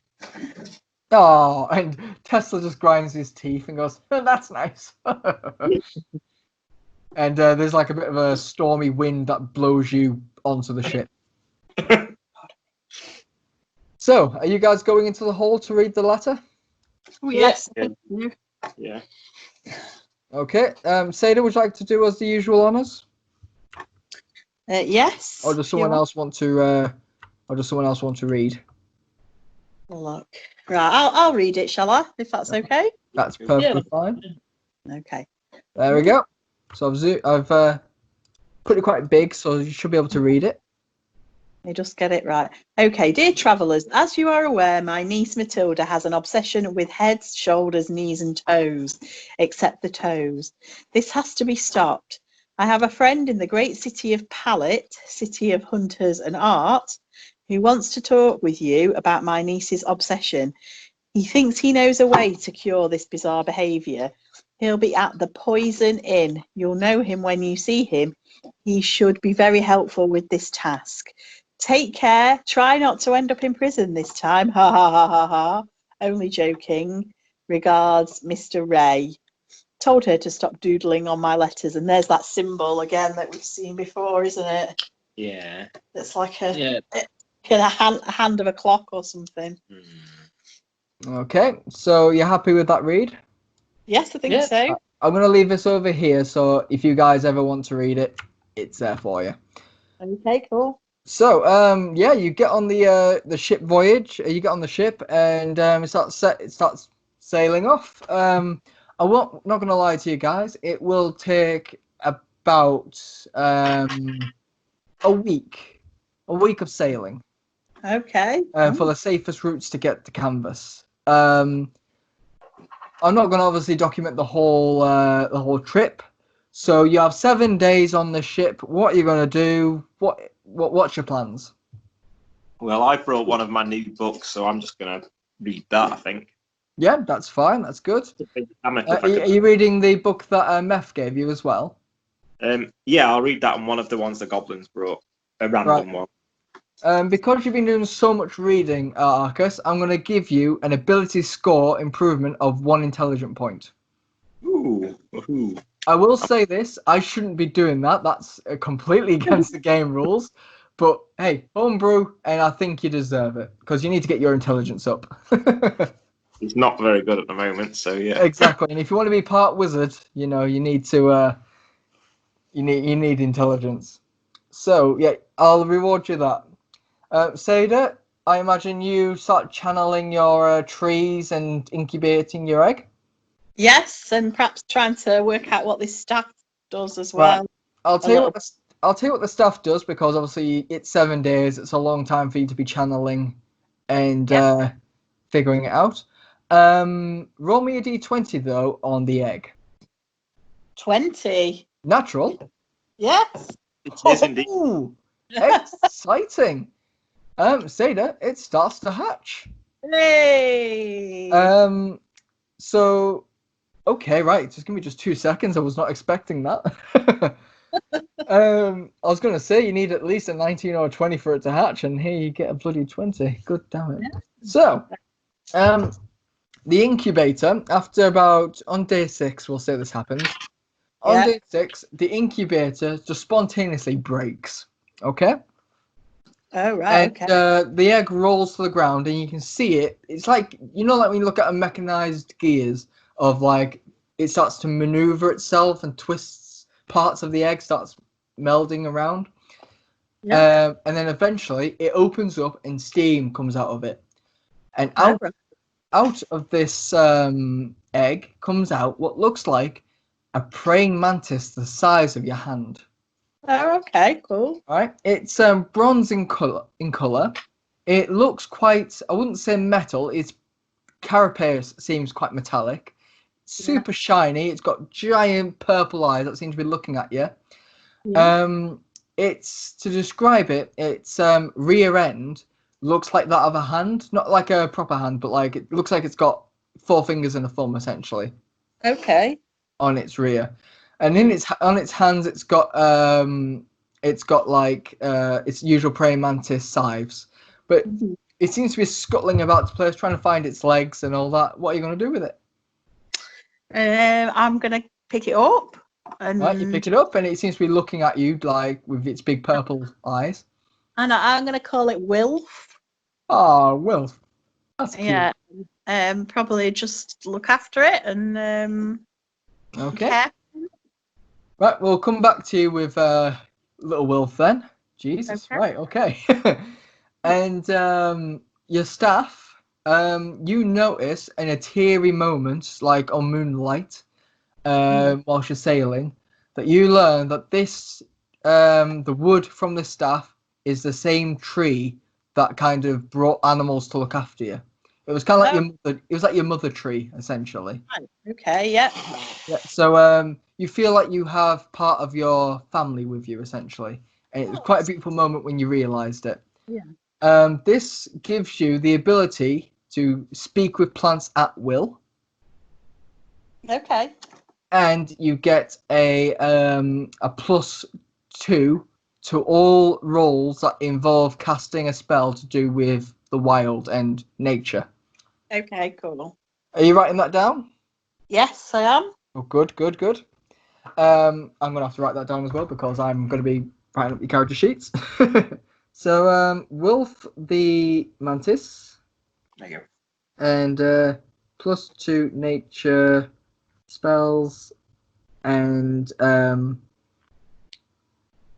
Oh, and Tesla just grinds his teeth and goes, "That's nice." And there's like a bit of a stormy wind that blows you onto the ship. So, are you guys going into the hall to read the letter? Oh, yes. Yeah. Thank you. Yeah. Okay. Sada, would you like to do us the usual honours? Yes. Or does if you someone want. else want to? Or does someone else want to read? Look. Right, I'll read it, shall I? If that's okay. That's perfectly Yeah. fine. Okay. There we go. So I've put it quite big, so you should be able to read it. Let me just get it right. Okay, dear travellers, as you are aware, my niece Matilda has an obsession with heads, shoulders, knees, and toes, except the toes. This has to be stopped. I have a friend in the great city of Pallet, city of hunters and art, who wants to talk with you about my niece's obsession. He thinks he knows a way to cure this bizarre behaviour. He'll be at the Poison Inn. You'll know him when you see him. He should be very helpful with this task. Take care. Try not to end up in prison this time. Ha ha ha ha ha. Only joking. Regards, Mr. Ray. Told her to stop doodling on my letters, and there's that symbol again that we've seen before, isn't it? Yeah. It's like a, Yeah. a hand of a clock or something. Okay. So you're happy with that read? Yes, I think Yeah. so. I'm gonna leave this over here, so if you guys ever want to read it, it's there for you. Okay, cool. So, yeah, you get on the ship voyage. You get on the ship, and it starts sailing off. Not gonna lie to you guys. It will take about a week of sailing Okay. for the safest routes to get to canvas. I'm not gonna obviously document the whole trip. So you have 7 days on the ship. What are you gonna do? What's your plans? Well, I brought one of my new books, so I'm just going to read that, I think. Yeah, that's fine. That's good. Damn it, if I Are could- you reading the book that Meth gave you as well? Yeah, I'll read that on one of the ones the goblins brought. A random one. Because you've been doing so much reading, Arkus, I'm going to give you an ability score improvement of 1 intelligent point. Ooh. Ooh. I will say this, I shouldn't be doing that. That's completely against the game rules. But hey, homebrew, and I think you deserve it because you need to get your intelligence up. He's not very good at the moment, so yeah. Exactly, and if you want to be part wizard, you need to you need intelligence. So yeah, I'll reward you that. Sada, I imagine you start channeling your trees and incubating your egg. Yes, and perhaps trying to work out what this staff does as Right. well. I'll tell you what the stuff does because obviously it's 7 days. It's a long time for you to be channeling and figuring it out. Roll me a d20 though on the egg. 20. Natural. Yes. It is indeed. Ooh, exciting. Sada, it starts to hatch. Hey. So, okay, right. Just give me just 2 seconds. I was not expecting that. I was gonna say you need at least a 19 or a 20 for it to hatch, and here you get a bloody 20. Good damn it. Yeah. So, the incubator, after about on day 6, we'll say this happens. On day 6, the incubator just spontaneously breaks. Okay. Oh right. And Okay. the egg rolls to the ground, and you can see it. It's like like when you look at a mechanized gears of like it starts to maneuver itself and twists parts of the egg starts melding around. Yeah. And then eventually it opens up and steam comes out of it. And Oh, right. out of this egg comes out what looks like a praying mantis the size of your hand. Oh, okay. Cool. All right, it's bronze in color. It looks quite, I wouldn't say metal. Its carapace seems quite metallic. Super shiny. It's got giant purple eyes that seem to be looking at you. Yeah. It's, to describe it, its rear end looks like that of a hand, not like a proper hand, but like it looks like it's got 4 fingers and a thumb essentially Okay. on its rear, and in its hands it's got like its usual praying mantis scythes, but it seems to be scuttling about to place, trying to find its legs and all that. What are you going to do with it? I'm gonna pick it up and Right, you pick it up and it seems to be looking at you like with its big purple eyes. And I'm going to call it Wilf. Oh, Wilf. That's cute. Yeah. Probably just look after it and Okay. care. Right, we'll come back to you with little Wilf then. Jesus. Okay. Right, okay. And your staff, you notice in a teary moment, like on moonlight, while she's sailing, that you learn that this, the wood from the staff is the same tree that kind of brought animals to look after you. It was kind of like your mother. It was like your mother tree, essentially. Right. Okay. Yeah. Yeah. So you feel like you have part of your family with you, essentially, and it was quite a beautiful moment when you realised it. Yeah. This gives you the ability to speak with plants at will, Okay. and you get a +2 to all rolls that involve casting a spell to do with the wild and nature. Okay. Cool. Are you writing that down? Yes, I am. Oh, good. I'm gonna have to write that down as well because I'm gonna be writing up your character sheets. So, Wolf the Mantis, There you go. and +2 nature spells, and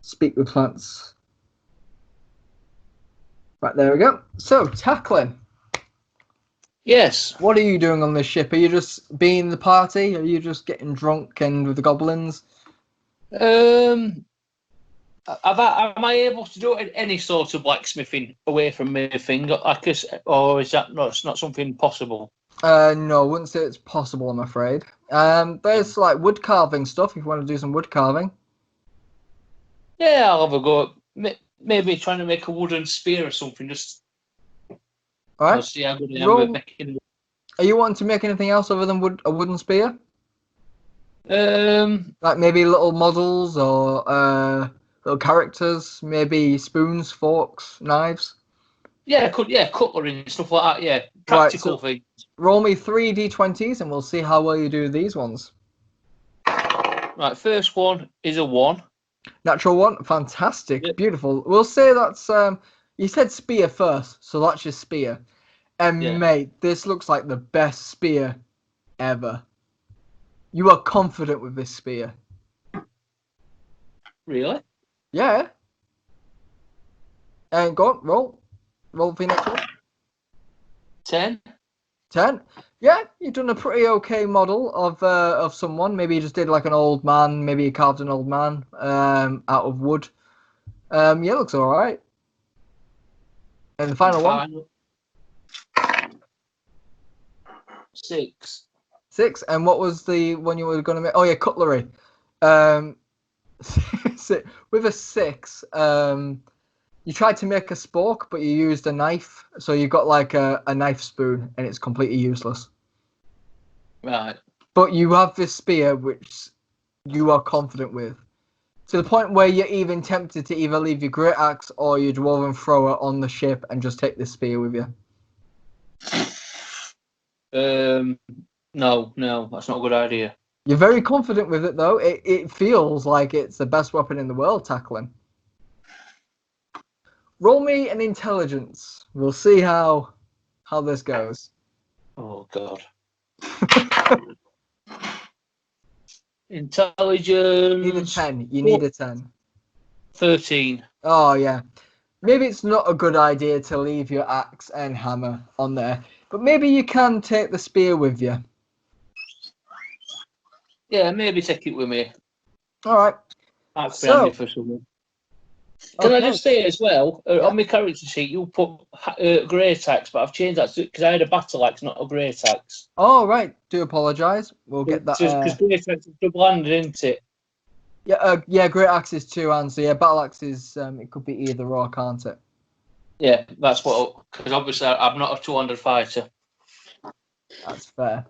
speak with plants. Right, there we go. So, Takklin, Yes. what are you doing on this ship? Are you just being the party? Are you just getting drunk and with the goblins? Am I able to do any sort of blacksmithing away from my thing, or is that not something possible? No, I wouldn't say it's possible, I'm afraid. There's like wood carving stuff if you want to do some wood carving. Yeah, I'll have a go. Maybe trying to make a wooden spear or something. Just All right. see how good I Roll. am at making. Are you wanting to make anything else other than a wooden spear? Um, Like maybe little models or little characters, maybe spoons, forks, knives. yeah, cutlery and stuff like that. Yeah, practical thing. Roll me 3 d20s and we'll see how well you do these ones. Right, first one is a 1. Natural 1, fantastic, Yep. beautiful. We'll say that's you said spear first, so that's your spear. And Yeah. mate, this looks like the best spear ever. You are confident with this spear. Really? Yeah. And go on, roll for your next one. 10. 10. Yeah, you've done a pretty okay model of someone. Maybe you just did like an old man. Maybe you carved an old man out of wood. Yeah, looks all right. And the final one. 6. 6. And what was the one you were going to make? Oh yeah, cutlery. With a 6, you tried to make a spork, but you used a knife. So you got like a knife spoon, and it's completely useless. Right. But you have this spear, which you are confident with, to the point where you're even tempted to either leave your great axe or your dwarven thrower on the ship and just take this spear with you. No, that's not a good idea. You're very confident with it, though. It feels like it's the best weapon in the world, Takklin. Roll me an intelligence. We'll see how this goes. Oh God. Intelligence. Need a 10. You need a 10. 13. Oh, yeah. Maybe it's not a good idea to leave your axe and hammer on there, but maybe you can take the spear with you. Yeah, maybe take it with me. All right. That's handy for someone. Can I just say as well, on my character sheet, you put great axe, but I've changed that because I had a battle axe, not a great axe. Oh, right. Do apologise. We'll get that. Because great axe is double-handed, isn't it? Yeah, great axe is 2 hands. So yeah, battle axe is it could be either or, can't it? Yeah, that's what. Because obviously I'm not a 200 fighter. That's fair.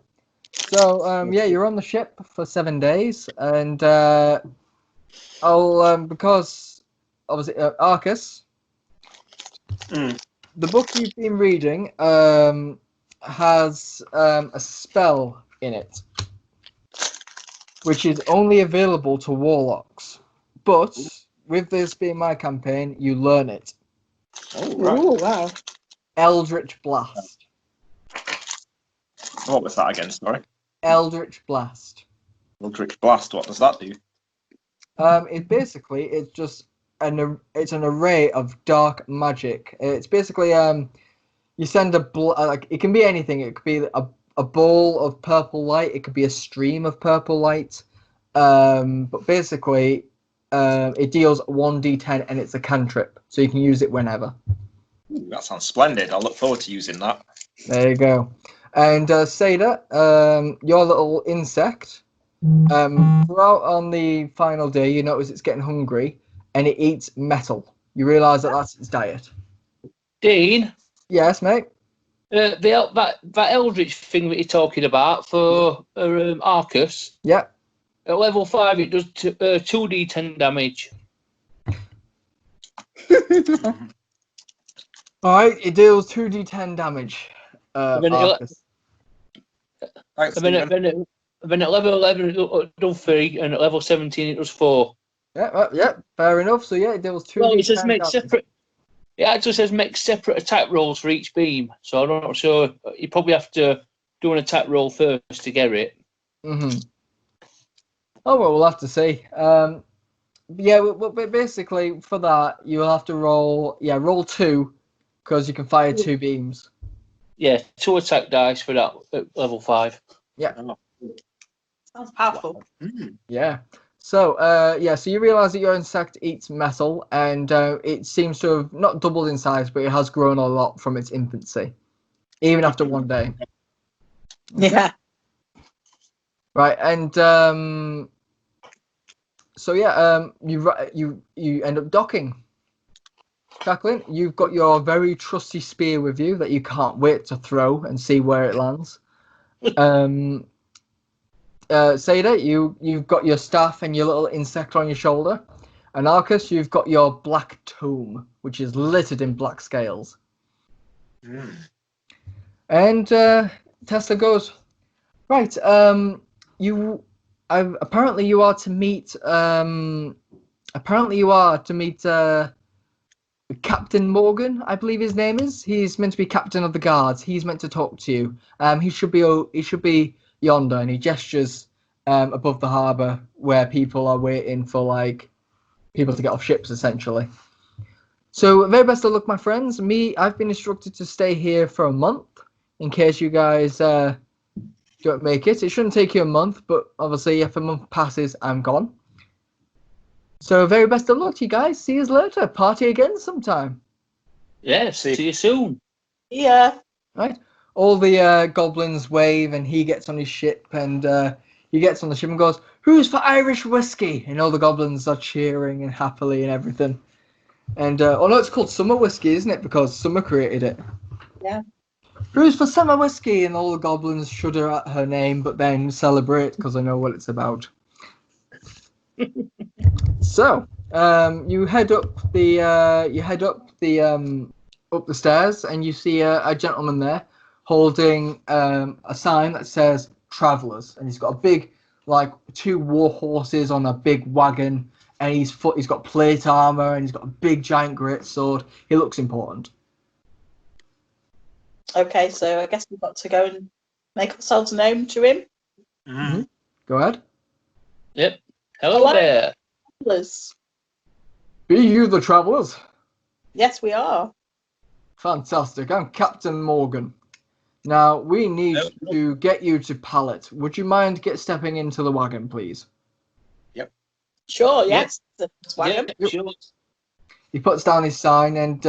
So yeah, you're on the ship for 7 days, and I'll because obviously Arkus, the book you've been reading has a spell in it, which is only available to warlocks. But with this being my campaign, you learn it. Oh, right. Oh, wow. Eldritch Blast. What was that again? Sorry. Eldritch Blast. Eldritch Blast. What does that do? It's just an array of dark magic. It's basically you send like it can be anything. It could be a ball of purple light. It could be a stream of purple light. But basically, it deals 1d10 and it's a cantrip, so you can use it whenever. Ooh, that sounds splendid. I look forward to using that. There you go. And Sada, your little insect. Throughout on the final day, you notice it's getting hungry and it eats metal. You realise that's its diet. Dean, Yes, mate. that Eldritch thing that you're talking about for Arkus, Yep. at level 5 it does 2d10 damage. All right, it deals 2d10 damage. And then Arkus. Thanks, And then, Stephen. then at level 11 it does 3, and at level 17 it does 4. Yeah, fair enough. So yeah, it deals 2d10 Well, it says make damage. separate. It actually says make separate attack rolls for each beam. So I'm not sure. You probably have to do an attack roll first to get it. Mm-hmm. Oh well, we'll have to see. But basically for that you'll have to roll 2 because you can fire 2 beams. Yeah, 2 attack dice for that at level 5. Sounds powerful. Yeah. So, so you realise that your insect eats metal, and it seems to have not doubled in size, but it has grown a lot from its infancy, even after one day. Yeah. Right, and you end up docking. Takklin, you've got your very trusty spear with you that you can't wait to throw and see where it lands. Sada, you've got your staff and your little insect on your shoulder. And Arkus, you've got your black tome, which is littered in black scales. And Tesla goes, right, apparently you are to meet Captain Morgan, I believe his name is. He's meant to be captain of the guards. He's meant to talk to you. He should be yonder, and he gestures above the harbour where people are waiting for people to get off ships, essentially. So very best of luck, my friends. I've been instructed to stay here for a month in case you guys don't make it. It shouldn't take you a month, but obviously if a month passes, I'm gone. So very best of luck to you guys. See you later. Party again sometime. Yeah, see you soon. Yeah. Right. All the goblins wave, and he gets on his ship, and he gets on the ship and goes, "Who's for Irish whiskey?" And all the goblins are cheering and happily and everything. And it's called summer whiskey, isn't it? Because Summer created it. Yeah. Who's for summer whiskey? And all the goblins shudder at her name, but then celebrate because they know what it's about. So you head up the stairs, and you see a gentleman there holding a sign that says "Travelers," and he's got a big 2 war horses on a big wagon, and he's got plate armor, and he's got a big giant great sword. He looks important. Okay, so I guess we've got to go and make ourselves known to him. Mm-hmm. Go ahead. Yep. Hello there. Travelers. Be you the travelers? Yes, we are. Fantastic. I'm Captain Morgan. Now, we need to get you to Pallet. Would you mind stepping into the wagon, please? Sure, yes. Yeah, sure. He puts down his sign, and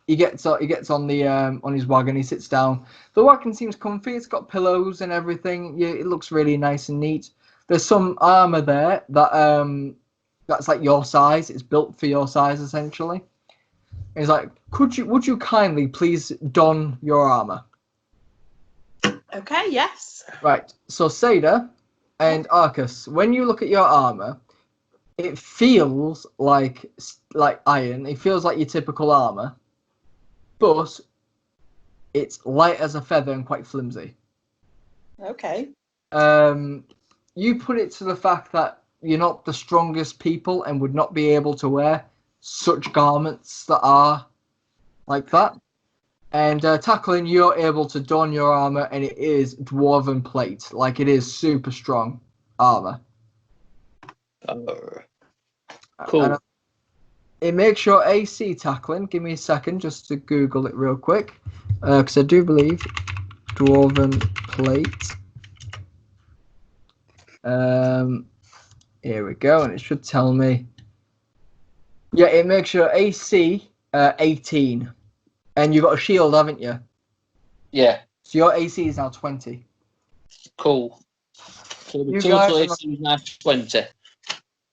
he gets on his wagon. He sits down. The wagon seems comfy. It's got pillows and everything. Yeah, it looks really nice and neat. There's some armor there that's like your size. It's built for your size, essentially. And he's like, would you kindly please don your armor? Okay, yes. Right. So Sada and Arkus, when you look at your armor, it feels like iron. It feels like your typical armor, but it's light as a feather and quite flimsy. Okay. You put it to the fact that you're not the strongest people and would not be able to wear such garments that are like that. And Takklin, you're able to don your armor, and it is dwarven plate. Like, it is super strong armor. Cool. And it makes your AC, Takklin. Give me a second just to Google it real quick. Because I do believe dwarven plate. Here we go. And it should tell me. Yeah, it makes your AC 18. And you've got a shield, haven't you? Yeah. So your AC is now 20. Cool. So the You total guys AC is now 20.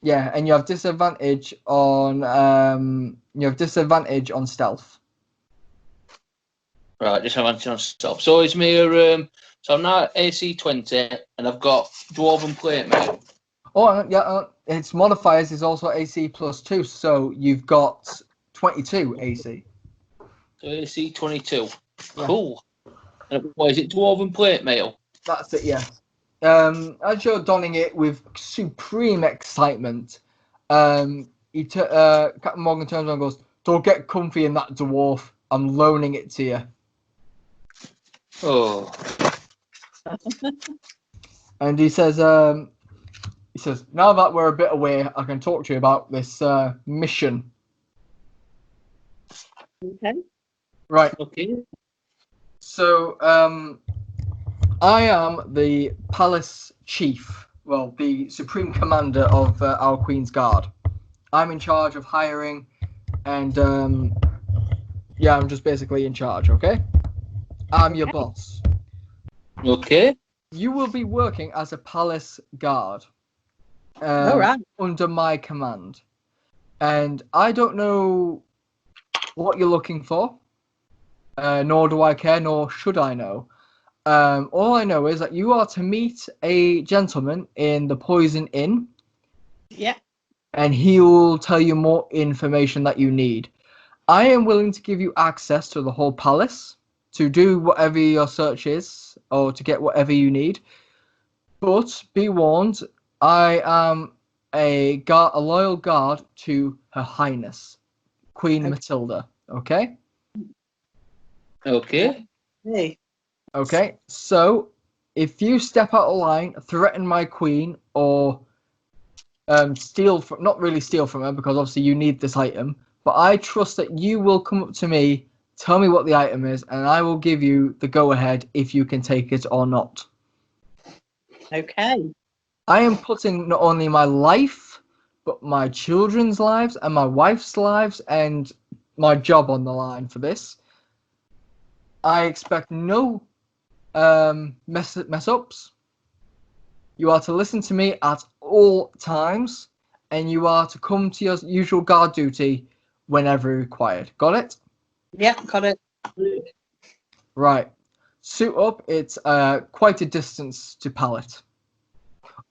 Yeah, and you have disadvantage on stealth. Right, disadvantage on stealth. So it's me. So I'm now AC 20, and I've got dwarven plate mail. Oh, yeah, its modifiers is also AC +2, so you've got 22 AC. So AC 22. Yeah. Cool. And what is it? Dwarven plate mail. That's it, yeah. As you're donning it with supreme excitement, Captain Morgan turns around and goes, "Don't get comfy in that dwarf. I'm loaning it to you." Oh. And he says, "Now that we're a bit away, I can talk to you about this mission." Okay. Right. Okay. So, I am the palace chief, well, the supreme commander of our Queen's Guard. I'm in charge of hiring, and I'm just basically in charge, okay? I'm your boss. Okay. You will be working as a palace guard All right. under my command. And I don't know what you're looking for, nor do I care, nor should I know. All I know is that you are to meet a gentleman in the Poison Inn, Yeah. and he will tell you more information that you need. I am willing to give you access to the whole palace to do whatever your search is, or to get whatever you need. But be warned, I am a loyal guard to Her Highness, Queen Matilda. Okay? Okay. Hey. Okay, so if you step out of line, threaten my queen, or not really steal from her, because obviously you need this item, but I trust that you will come up to me, tell me what the item is, and I will give you the go-ahead if you can take it or not. Okay. I am putting not only my life, but my children's lives and my wife's lives and my job on the line for this. I expect no mess ups. You are to listen to me at all times, and you are to come to your usual guard duty whenever required. Got it? Yeah, got it. Right. Suit up. It's quite a distance to pallet.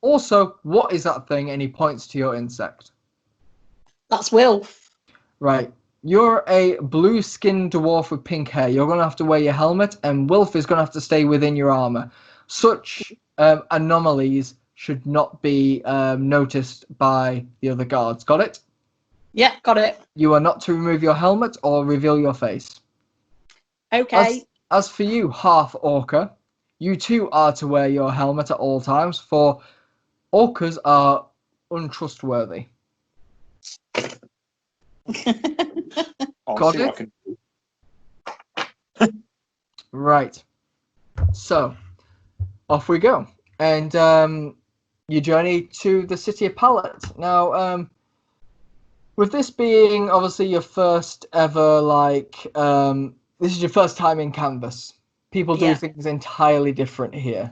Also, what is that thing? And he points to your insect. That's Wilf. Right. You're a blue-skinned dwarf with pink hair. You're going to have to wear your helmet, and Wilf is going to have to stay within your armor. Such anomalies should not be noticed by the other guards. Got it? Yeah, got it. You are not to remove your helmet or reveal your face. Okay. As for you, half orca, you too are to wear your helmet at all times, for orcas are untrustworthy. I'll Got see it? what I can... Right. So, off we go. And you journey to the city of Pallet. Now, with this being obviously your first ever, this is your first time in Canvas. People do things entirely different here.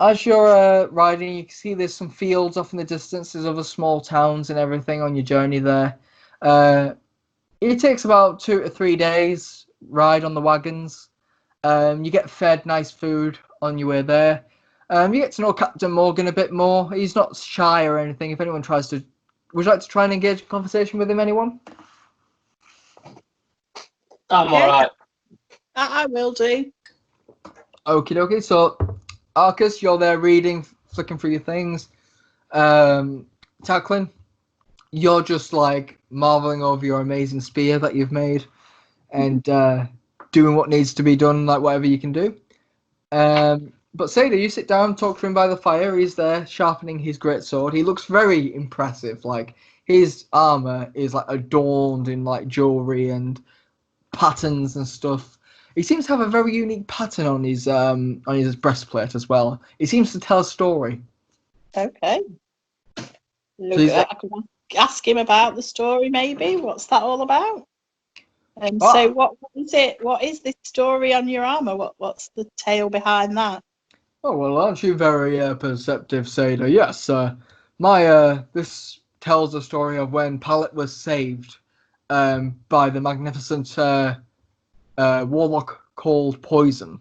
As you're riding, you can see there's some fields off in the distance. There's other small towns and everything on your journey there. It takes about 2 to 3 days ride on the wagons. You get fed nice food on your way there. You get to know Captain Morgan a bit more. He's not shy or anything. If anyone tries to... Would you like to try and engage in conversation with him, anyone? I'm alright. I will do. Okie dokie. So, Arkus, you're there reading, flicking through your things. Takklin, you're just marveling over your amazing spear that you've made. and doing what needs to be done, like whatever you can do. But Sada, you sit down, talk to him by the fire. He's there sharpening his great sword. He looks very impressive. Like his armor is like adorned in like jewelry and patterns and stuff. He seems to have a very unique pattern on his breastplate as well. He seems to tell a story. Okay. So he's I could ask him about the story, maybe. What's that all about? So what is it? What is this story on your armor? What's the tale behind that? Oh, well, aren't you very perceptive, Sada? Yes, this tells the story of when Pallet was saved by the magnificent warlock called Poison.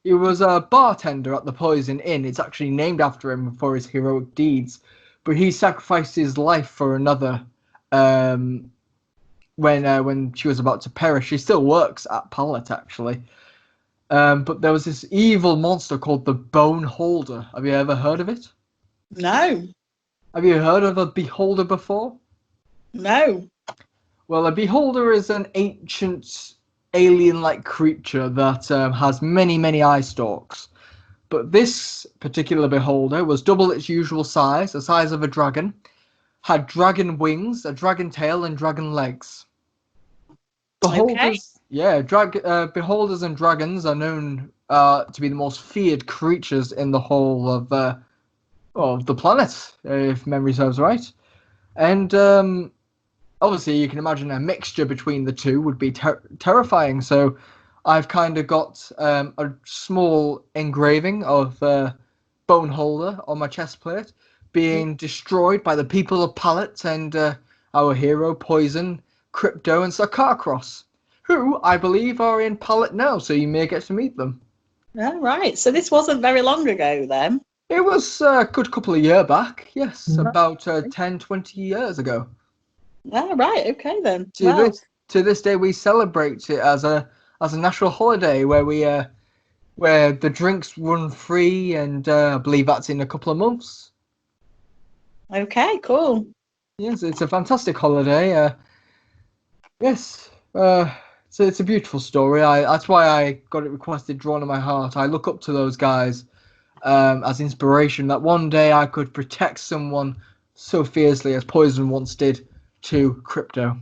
He was a bartender at the Poison Inn. It's actually named after him for his heroic deeds, but he sacrificed his life for another when she was about to perish. She still works at Pallet, actually. But there was this evil monster called the Bone Holder. Have you ever heard of it? No. Have you heard of a beholder before? No. Well, a beholder is an ancient alien-like creature that has many, many eye stalks. But this particular beholder was double its usual size, the size of a dragon, had dragon wings, a dragon tail, and dragon legs. Beholders, beholders and dragons are known to be the most feared creatures in the whole of the planet, if memory serves right. And obviously, you can imagine a mixture between the two would be terrifying. So, I've kind of got a small engraving of Boneholder on my chest plate, being destroyed by the people of Pallet and our hero Poison, Crypto, and Sakarkros, who I believe are in Pallet now, so you may get to meet them. Oh, right. So this wasn't very long ago then? It was a good couple of years back, yes, about 10, 20 years ago. Oh, right. Okay then. To this day, we celebrate it as a national holiday where the drinks run free, and I believe that's in a couple of months. Okay, cool. Yes, it's a fantastic holiday. Yes, so it's a beautiful story. That's why I got it requested, drawn on my heart. I look up to those guys as inspiration, that one day I could protect someone so fiercely as Poison once did to Crypto.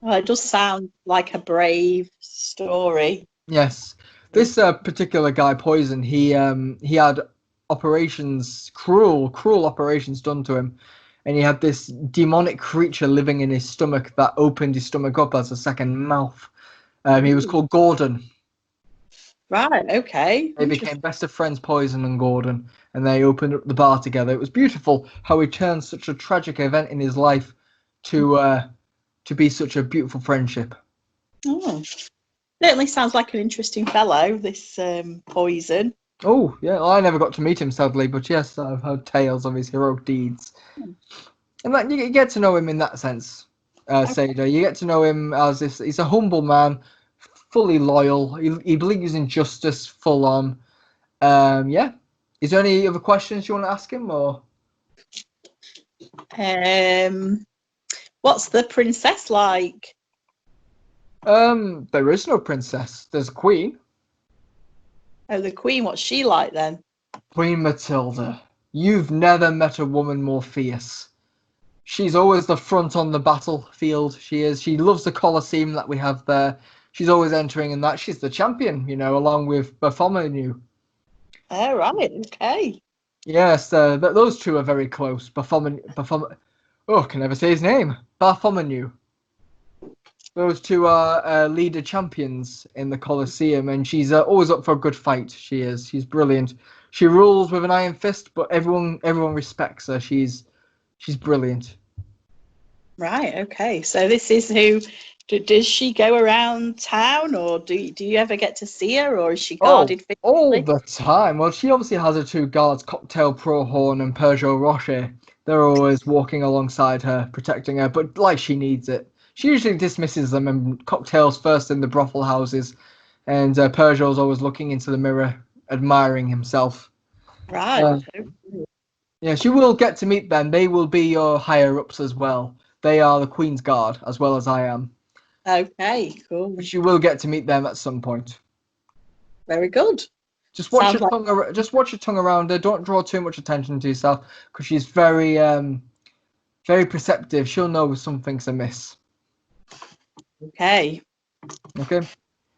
Well, it does sound like a brave story. Yes, this particular guy, Poison, he had operations, cruel operations done to him, and he had this demonic creature living in his stomach that opened his stomach up as a second mouth. He was called Gordon. Right, okay. They became best of friends, Poison and Gordon, and they opened up the bar together. It was beautiful how he turned such a tragic event in his life to be such a beautiful friendship. Oh, certainly sounds like an interesting fellow, this Poison. Oh, yeah, well, I never got to meet him, sadly, but yes, I've heard tales of his heroic deeds. And that, you get to know him in that sense, Sada. You get to know him as this, he's a humble man, fully loyal. He believes in justice, full on. Yeah. Is there any other questions you want to ask him, or? What's the princess like? There is no princess. There's a queen. Oh, the queen. What's she like then? Queen Matilda. You've never met a woman more fierce. She's always the front on the battlefield. She is. She loves the Colosseum that we have there. She's always entering in that. She's the champion, along with Bartholomew. Oh, right. Okay. Yes, those two are very close. Oh, I can never say his name. Bartholomew. Those two are leader champions in the Colosseum, and she's always up for a good fight. She is. She's brilliant. She rules with an iron fist, but everyone respects her. She's brilliant. Right. Okay. So this is who. Does she go around town, or do you ever get to see her, or is she guarded physically? All the time. Well, she obviously has her two guards, Cocktail Prohorn and Peugeot Rocher. They're always walking alongside her, protecting her, but like she needs it. She usually dismisses them, and Cocktail's first in the brothel houses, and Peugeot's always looking into the mirror, admiring himself. Right. Yeah, she will get to meet them. They will be your higher-ups as well. They are the Queen's Guard, as well as I am. Okay, cool. But you will get to meet them at some point. Very good. Just watch Sounds your tongue. Just watch your tongue around her. Don't draw too much attention to yourself, because she's very, very perceptive. She'll know if something's amiss. Okay. Okay.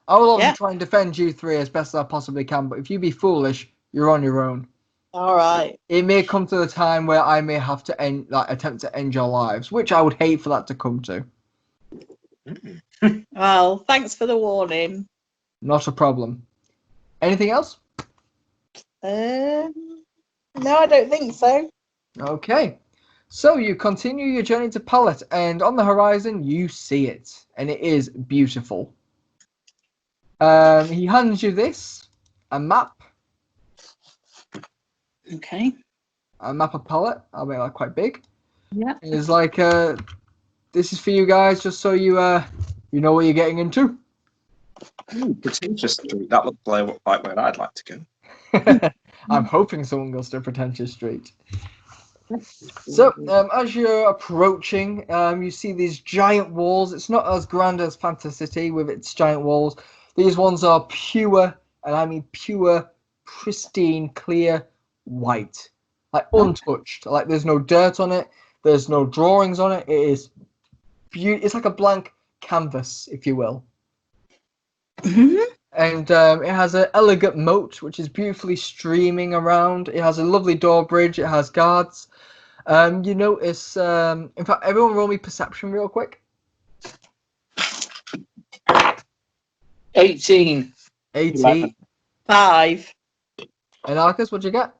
I will Yeah. also try and defend you three as best as I possibly can. But if you be foolish, you're on your own. All right. It may come to the time where I may have to attempt to end your lives, which I would hate for that to come to. Well, thanks for the warning. Not a problem. Anything else? No, I don't think so. Okay. So you continue your journey to Pallet, and on the horizon you see it, and it is beautiful. He hands you this, a map Okay. of Pallet. I'll make that quite big. Yeah. It's like, this is for you guys, just so you know what you're getting into. Pretentious Street. That looks like where I'd like to go. I'm hoping someone goes to Pretentious Street. So, as you're approaching, you see these giant walls. It's not as grand as Fantasy with its giant walls. These ones are pure, and I mean pure, pristine, clear, white. Like untouched. Like there's no dirt on it. There's no drawings on it. It is it's like a blank canvas, if you will. Mm-hmm. And it has an elegant moat, which is beautifully streaming around. It has a lovely door bridge. It has guards. You notice, in fact, everyone roll me perception real quick. 18. 18. 11. 5. And Arkus, what'd you get?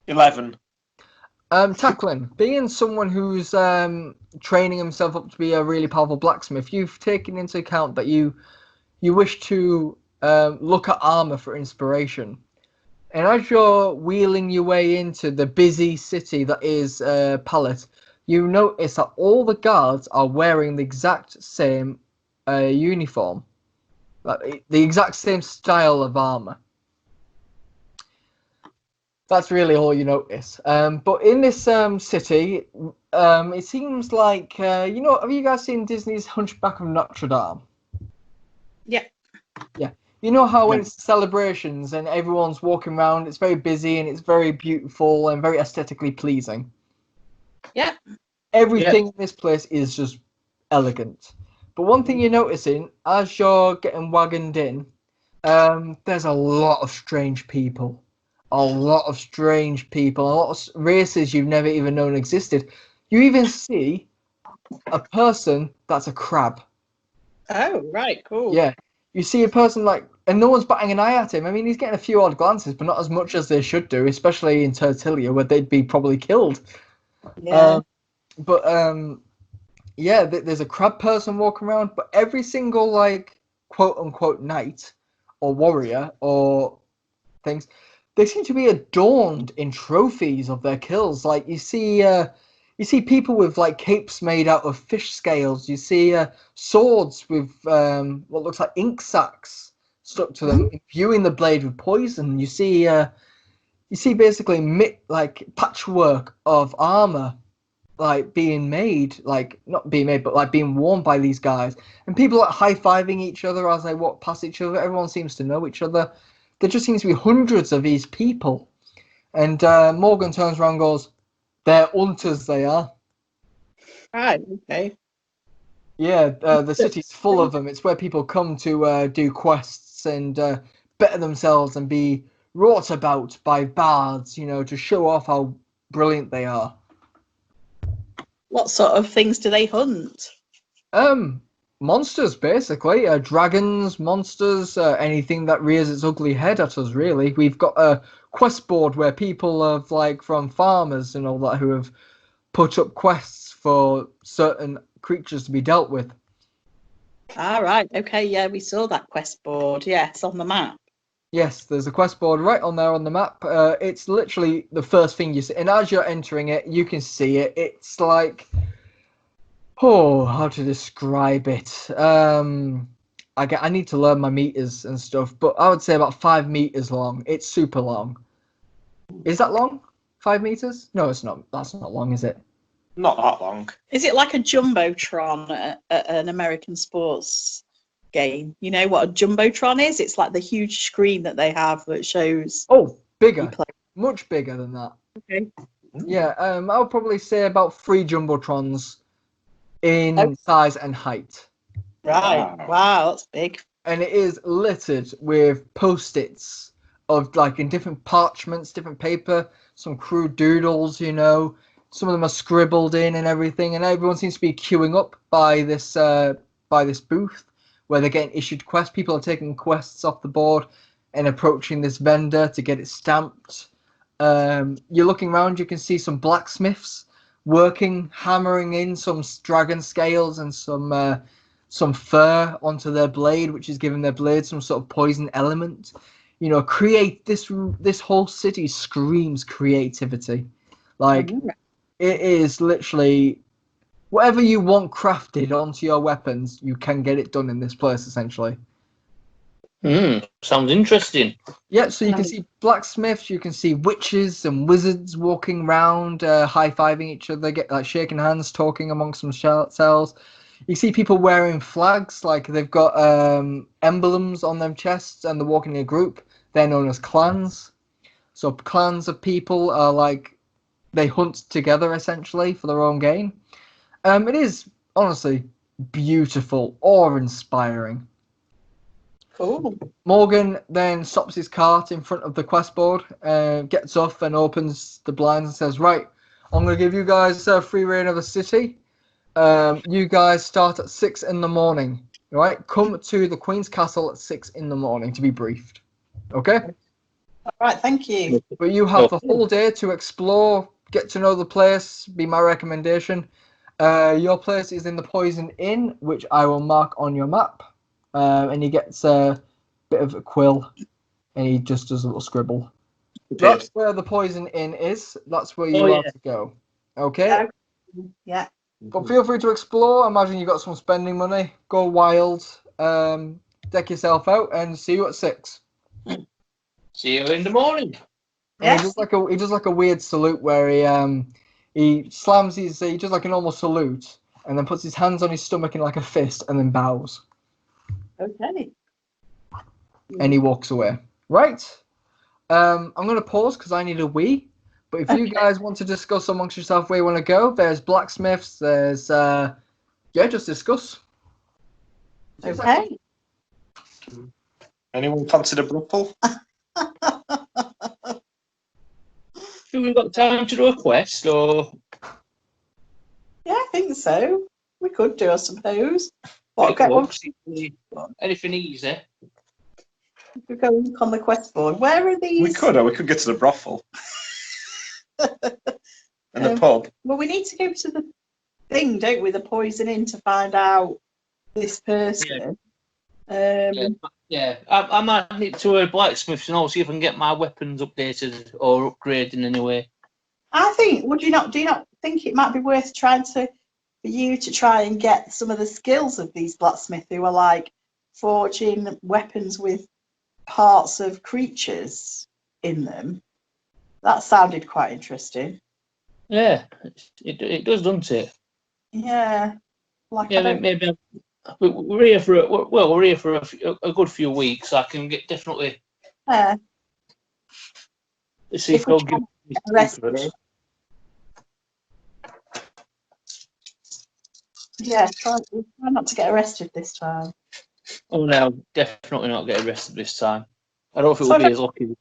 11. Takklin, being someone who's training himself up to be a really powerful blacksmith, you've taken into account that you wish to look at armor for inspiration. And as you're wheeling your way into the busy city that is Pallet, you notice that all the guards are wearing the exact same uniform. Like, the exact same style of armor. That's really all you notice. But in this city, it seems like, have you guys seen Disney's Hunchback of Notre Dame? Yeah. Yeah. You know how when it's celebrations and everyone's walking around, it's very busy and it's very beautiful and very aesthetically pleasing. Yeah. Everything in this place is just elegant. But one thing you're noticing, as you're getting wagoned in, there's a lot of strange people. A lot of strange people. A lot of races you've never even known existed. You even see a person that's a crab. Oh, right, cool. Yeah. You see a person and no one's batting an eye at him. I mean, he's getting a few odd glances, but not as much as they should do, especially in Tertilia, where they'd be probably killed. Yeah. There's a crab person walking around, but every single, quote-unquote knight or warrior or things, they seem to be adorned in trophies of their kills. Like, you see people with, capes made out of fish scales. You see swords with what looks like ink sacs stuck to them, imbuing the blade with poison. You see basically patchwork of armor, being made, not being made, but being worn by these guys. And people high-fiving each other as they walk past each other. Everyone seems to know each other. There just seems to be hundreds of these people. And Morgan turns around and goes, "They're hunters, they are." Right, okay. Yeah, the city's full of them. It's where people come to do quests and better themselves and be wrought about by bards, to show off how brilliant they are. What sort of things do they hunt? Monsters, basically. Dragons, monsters, anything that rears its ugly head at us, really. We've got a quest board where people have, from farmers and all that, who have put up quests for certain creatures to be dealt with. Ah, right, okay, yeah, we saw that quest board, yes, on the map. Yes, there's a quest board right on there on the map. It's literally the first thing you see. And as you're entering it, you can see it. It's how to describe it? I need to learn my meters and stuff, but I would say about 5 meters long. It's super long. Is that long? 5 meters? No, it's not. That's not long, is it? Not that long. Is it like a jumbotron at an American sports game? You know what a jumbotron is? It's like the huge screen that they have that shows. Oh, bigger, you play. much bigger than that. Okay. Yeah, I'll probably say about 3 jumbotrons in size and height. Right. Wow, that's big. And it is littered with post-its of like in different parchments, different paper, some crude doodles, you know. Some of them are scribbled in and everything, and everyone seems to be queuing up by this booth where they're getting issued quests. People are taking quests off the board and approaching this vendor to get it stamped. You're looking around, you can see some blacksmiths working, hammering in some dragon scales and some fur onto their blade, which is giving their blade some sort of poison element. You know, this whole city screams creativity. Like, it is literally whatever you want crafted onto your weapons, you can get it done in this place, essentially. Sounds interesting. Yeah, so you can see blacksmiths, you can see witches and wizards walking around, high-fiving each other, shaking hands, talking amongst themselves. You see people wearing flags, like they've got emblems on their chests, and they're walking in a group. They're known as clans. So clans of people are like, they hunt together, essentially, for their own gain. It is, honestly, beautiful, awe-inspiring. Cool. Morgan then stops his cart in front of the quest board, gets off and opens the blinds and says, right, I'm going to give you guys free reign of the city. You guys start at 6 in the morning, right? Come to the Queen's Castle at 6 in the morning to be briefed. Okay? All right, thank you. But you have the whole day to explore, get to know the place, be my recommendation. Your place is in the Poison Inn, which I will mark on your map. And he gets a bit of a quill, and he just does a little scribble. That's where the Poison Inn is. That's where you are to go. Okay? Yeah. But feel free to explore. Imagine you've got some spending money. Go wild. Deck yourself out, and see you at 6. See you in the morning. And he does like a weird salute where he slams he does like a normal salute, and then puts his hands on his stomach in like a fist, and then bows. Okay. And he walks away. Right. I'm going to pause because I need a wee. But if you guys want to discuss amongst yourself where you want to go, there's blacksmiths, there's... just discuss. Okay. Anyone fancy a bruffle? Have we got time to do a quest, or...? Yeah, I think so. We could do, I suppose. Anything easy? We could go and look on the quest board. Where are these? We could get to the brothel. And the pub. Well, we need to go to the thing, don't we? The Poison Inn to find out this person. I might need to a blacksmith and see if I can get my weapons updated or upgraded in any way. I think. Do you not think it might be worth for you to try and get some of the skills of these blacksmiths who are like forging weapons with parts of creatures in them? That sounded quite interesting. Yeah, it does, doesn't it? Yeah. Maybe we're here for a good few weeks. I can definitely. Yeah. See if they'll give me arrested. Yeah, try not to get arrested this time. Oh no, definitely not get arrested this time. I don't think we'll be as lucky.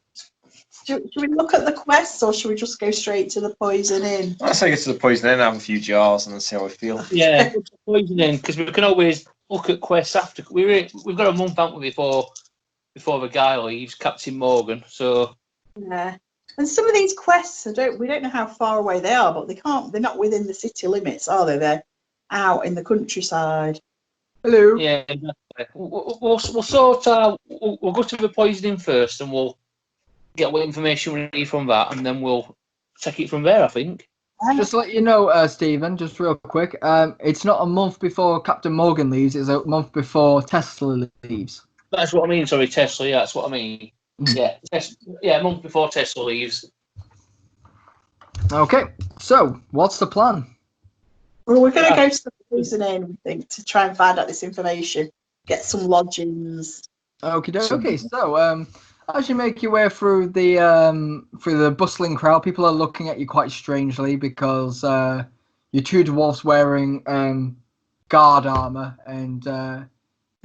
Should we look at the quests, or should we just go straight to the Poison Inn? I'd say get to the Poison Inn, have a few jars, and then see how we feel. Yeah, Poison Inn, because we can always look at quests after. We've got a month, haven't we, before the guy leaves, Captain Morgan. So yeah, and some of these quests, we don't know how far away they are, but they're not within the city limits, are they? They're out in the countryside. Hello. Yeah, exactly. We'll sort out. We'll go to the Poison Inn first, and we'll get what information we need from that, and then we'll take it from there, I think. Just to let you know, Stephen, just real quick, it's not a month before Captain Morgan leaves, it's a month before Tesla leaves. That's what I mean, sorry, Tesla, yeah, that's what I mean. Yeah, a month before Tesla leaves. Okay, so, what's the plan? Well, we're going to go to the Poison Inn, we think, to try and find out this information. Get some lodgings. Okay. So, as you make your way through the bustling crowd, people are looking at you quite strangely because you're two dwarfs wearing guard armor and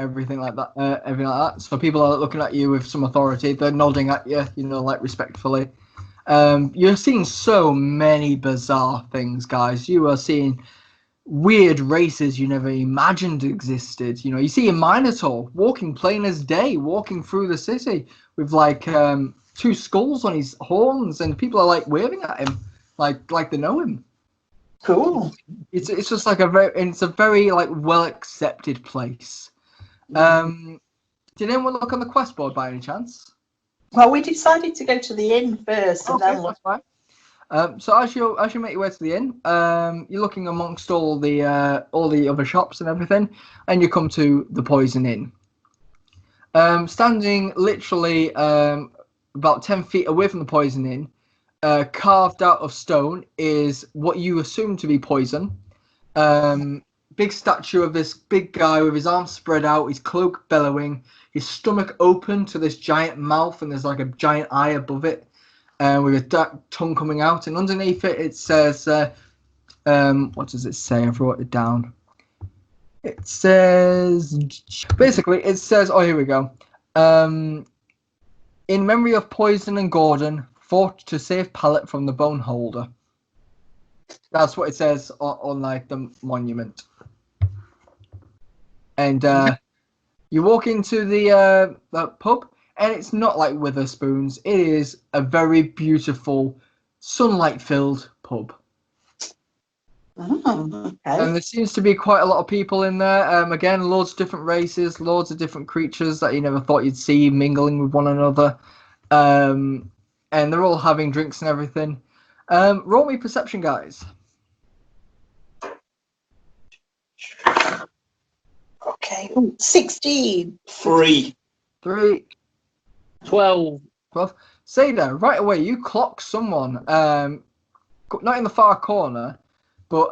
everything like that. So people are looking at you with some authority. They're nodding at you, like respectfully. You're seeing so many bizarre things, guys. You are seeing weird races you never imagined existed. You see a Minotaur walking plain as day, walking through the city with like two skulls on his horns, and people are like waving at him, like they know him. Cool. It's just like a very like well accepted place. Did anyone look on the quest board by any chance? Well, we decided to go to the inn first, and then look. That's fine. So as you make your way to the inn, you're looking amongst all the other shops and everything, and you come to the Poison Inn. Standing literally about 10 feet away from the Poison Inn, carved out of stone, is what you assume to be poison. Big statue of this big guy with his arms spread out, his cloak bellowing, his stomach open to this giant mouth, and there's like a giant eye above it. With a dark tongue coming out, and underneath it says, what does it say? I've wrote it down. It says, oh, here we go. In memory of Poison and Gordon, fought to save Pallet from the Bone Holder. That's what it says on like the monument. And you walk into the pub. And it's not like Witherspoon's. It is a very beautiful, sunlight-filled pub. Oh, okay. And there seems to be quite a lot of people in there. Again, loads of different races, loads of different creatures that you never thought you'd see mingling with one another. And they're all having drinks and everything. Roll me perception, guys. Okay. Ooh, 16. 3. 12. Sada, right away, you clock someone, not in the far corner, but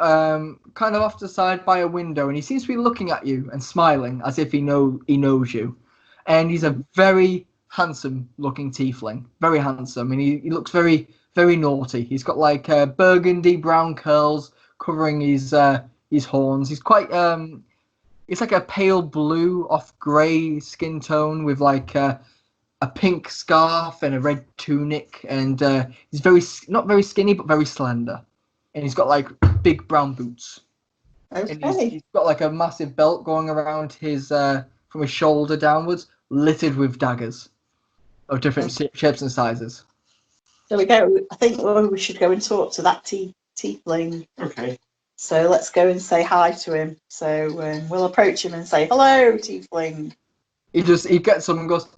kind of off to the side by a window, and he seems to be looking at you and smiling as if he knows you. And he's a very handsome-looking tiefling, very handsome, and he looks very, very naughty. He's got like burgundy brown curls covering his horns. He's quite it's like a pale blue off grey skin tone with like a pink scarf and a red tunic, and he's not very skinny but very slender, and he's got like big brown boots. Okay. And he's got like a massive belt going around his from his shoulder downwards, littered with daggers of different shapes and sizes. There we go. I think we should go and talk to that tiefling. Okay. So let's go and say hi to him. So we'll approach him and say, "Hello, tiefling." He gets up and goes,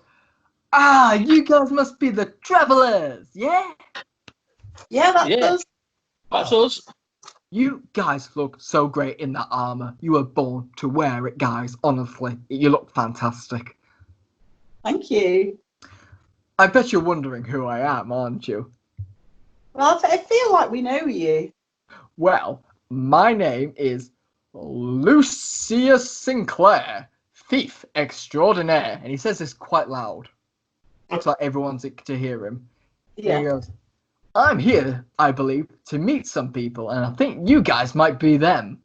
"Ah, you guys must be the travelers, yeah? Yeah, that's us. You guys look so great in that armor. You were born to wear it, guys. Honestly, you look fantastic." Thank you. I bet you're wondering who I am, aren't you? Well, I feel like we know you. Well, my name is Lucius Sinclair, thief extraordinaire. And he says this quite loud. Looks like everyone's to hear him. Yeah. And he goes, "I'm here, I believe, to meet some people, and I think you guys might be them."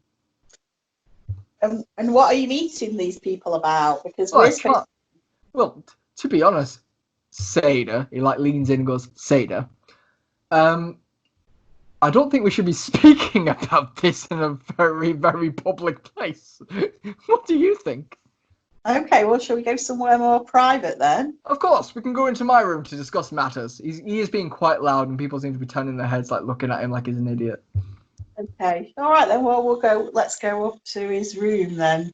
And what are you meeting these people about? Because Well, to be honest, Sada, he like leans in and goes, "Sada, I don't think we should be speaking about this in a very, very public place. What do you think?" Okay, well, shall we go somewhere more private then? Of course, we can go into my room to discuss matters. He is being quite loud, and people seem to be turning their heads, like looking at him like he's an idiot. Okay, all right then. Well, we'll go. Let's go up to his room then.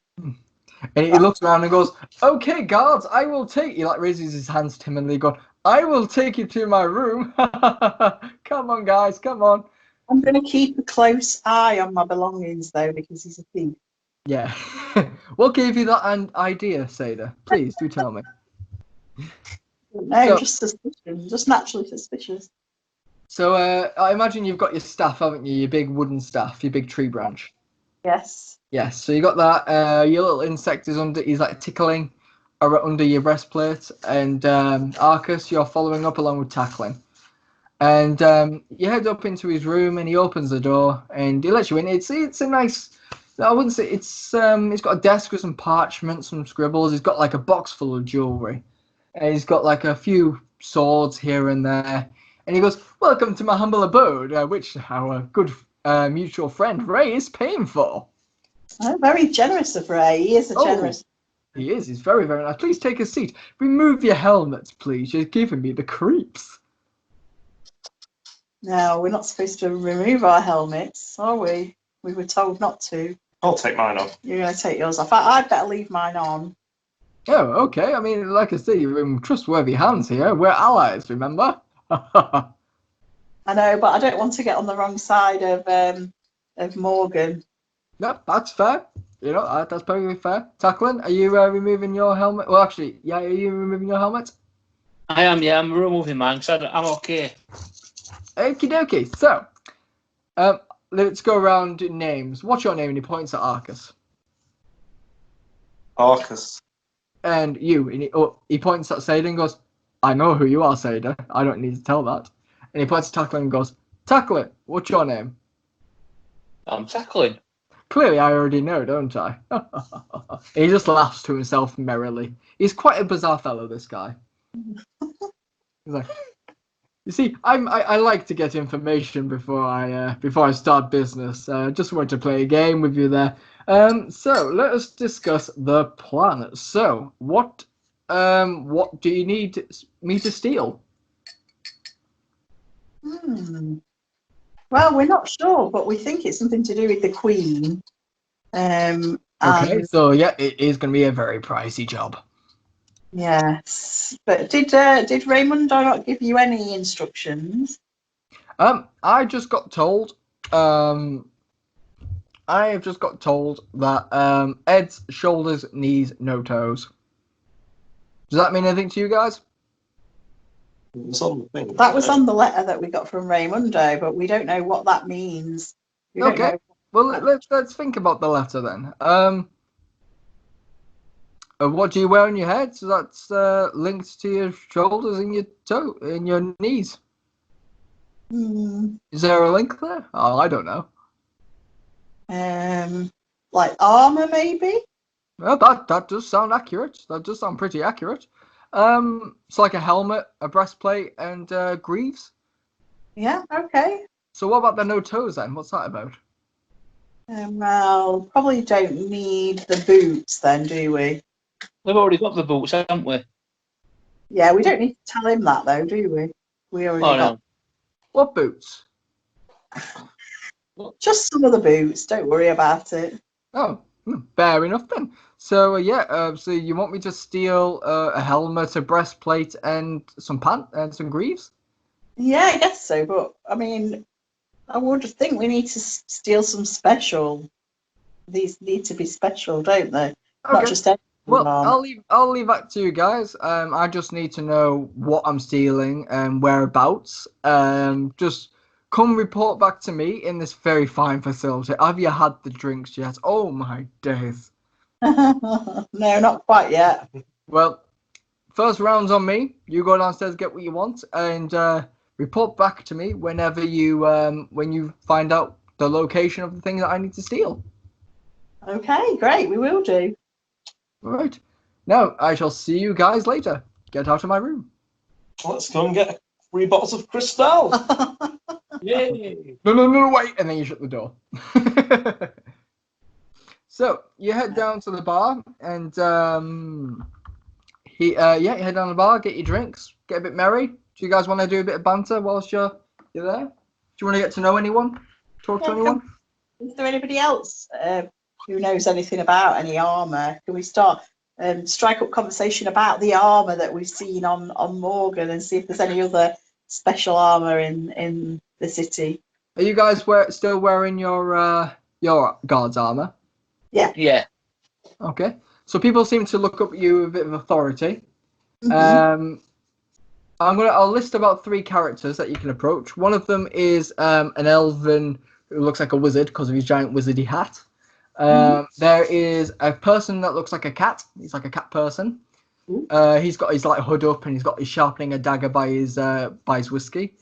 And he looks around and goes, "Okay, guards, I will take you." Like raises his hands timidly, going, "I will take you to my room." Come on, guys, come on. I'm going to keep a close eye on my belongings though, because he's a thief. Yeah. What gave you that idea, Sada? Please do tell me. No, just suspicion, just naturally suspicious. So I imagine you've got your staff, haven't you? Your big wooden staff, your big tree branch. Yes. Yes, so you got that. Your little insect is under. He's like tickling under your breastplate, and Arkus, you're following up along with Takklin. And you head up into his room, and he opens the door, and he lets you in. It's a nice. I wouldn't say it's. He's got a desk with some parchment, some scribbles. He's got like a box full of jewelry, and he's got like a few swords here and there. And he goes, "Welcome to my humble abode, which our good mutual friend Ray is paying for." Oh, very generous of Ray. He is a generous. He is. He's very, very nice. Please take a seat. Remove your helmets, please. You're giving me the creeps. No, we're not supposed to remove our helmets, are we? We were told not to. I'll take mine off. You're going to take yours off. I'd better leave mine on. Oh, okay. I mean, like I say, you're in trustworthy hands here. We're allies, remember? I know, but I don't want to get on the wrong side of Morgan. No, that's fair. You know, that's perfectly fair. Takklin, are you removing your helmet? Well, actually, yeah, are you removing your helmet? I am, yeah. I'm removing mine because I'm okay. Okie dokie. So, let's go around names. What's your name? And he points at Arkus. Arkus. And you. And he points at Sada and goes, I know who you are, Sada. I don't need to tell that. And he points at Takklin and goes, Takklin, what's your name? I'm Takklin. Clearly, I already know, don't I? He just laughs to himself merrily. He's quite a bizarre fellow, this guy. He's like, you see, I like to get information before I start business. Just wanted to play a game with you there. So let us discuss the plan. So what do you need me to steal? Well, we're not sure, but we think it's something to do with the Queen. Okay, so yeah, it is going to be a very pricey job. Yes, but did Raymond not give you any instructions? I just got told. I have just got told that Ed's shoulders, knees, no toes. Does that mean anything to you guys? That was on the letter that we got from Raymundo, but we don't know what that means. We don't Okay. know. Well, let's think about the letter then. What do you wear on your head? So that's linked to your shoulders and your knees. Is there a link there? Oh, I don't know. Like armor, maybe. Well, that does sound accurate. That does sound pretty accurate. It's like a helmet, a breastplate, and greaves. Yeah. Okay. So what about the no toes then? What's that about? Well, probably don't need the boots then, do we? We've already got the boots, haven't we? Yeah, we don't need to tell him that though, do we? We already got. No. What boots? Just some of the boots. Don't worry about it. Oh, fair enough then. So so you want me to steal a helmet, a breastplate, and some pants and some greaves? Yeah, I guess so. But I mean, I would think we need to steal some special. These need to be special, don't they? Okay. Not just any. Well, I'll leave that to you guys. I just need to know what I'm stealing and whereabouts. Just come report back to me in this very fine facility. Have you had the drinks yet? Oh my days. No, not quite yet. Well, first round's on me. You go downstairs, get what you want, and report back to me whenever when you find out the location of the thing that I need to steal. Okay, great. We will do. All right. Now, I shall see you guys later. Get out of my room. Let's go and get 3 bottles of Cristal. Yay! No, wait. And then you shut the door. So, you head down to the bar, and you head down to the bar, get your drinks, get a bit merry. Do you guys want to do a bit of banter whilst you're there? Do you want to get to know anyone? Talk to anyone? Is there anybody else who knows anything about any armor? Can we start strike up conversation about the armor that we've seen on Morgan and see if there's any other special armor in the city? Are you guys still wearing your guard's armor? Yeah. Yeah. Okay. So people seem to look up at you with a bit of authority. Mm-hmm. I'll list about 3 characters that you can approach. One of them is an elven who looks like a wizard because of his giant wizardy hat. There is a person that looks like a cat. He's like a cat person. He's got his like hood up and he's sharpening a dagger by his whiskey.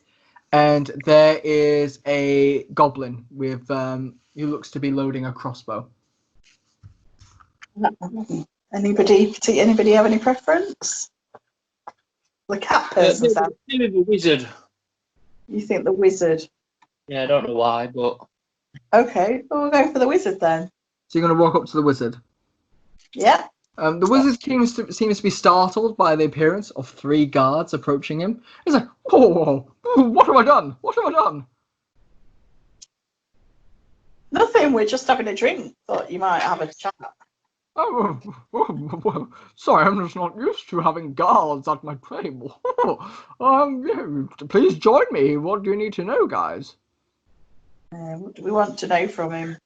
And there is a goblin with who looks to be loading a crossbow. Anybody have any preference? The cat person. Maybe the wizard. You think the wizard? Yeah, I don't know why, but Okay, well, we'll go for the wizard then. So you're gonna walk up to the wizard. Yeah. The wizard seems to be startled by the appearance of 3 guards approaching him. He's like, "Oh, what have I done? What have I done?" Nothing. We're just having a drink. Thought you might have a chat. Oh, sorry, I'm just not used to having guards at my table. Please join me. What do you need to know, guys? What do we want to know from him?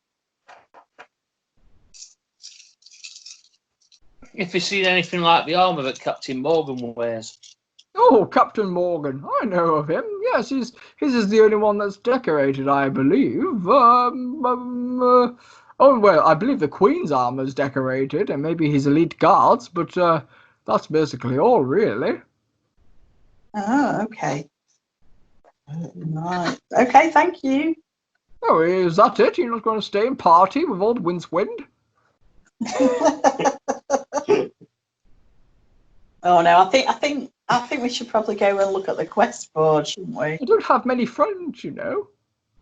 if you've seen anything like the armour that Captain Morgan wears. Oh, Captain Morgan. I know of him. Yes, his is the only one that's decorated, I believe. Oh, well, I believe the Queen's armor's decorated, and maybe his elite guards, but that's basically all, really. Oh, okay. Right. Okay, thank you. Oh, is that it? You're not going to stay and party with old Windswind? Oh no, I think we should probably go and look at the quest board, shouldn't we? I don't have many friends, you know.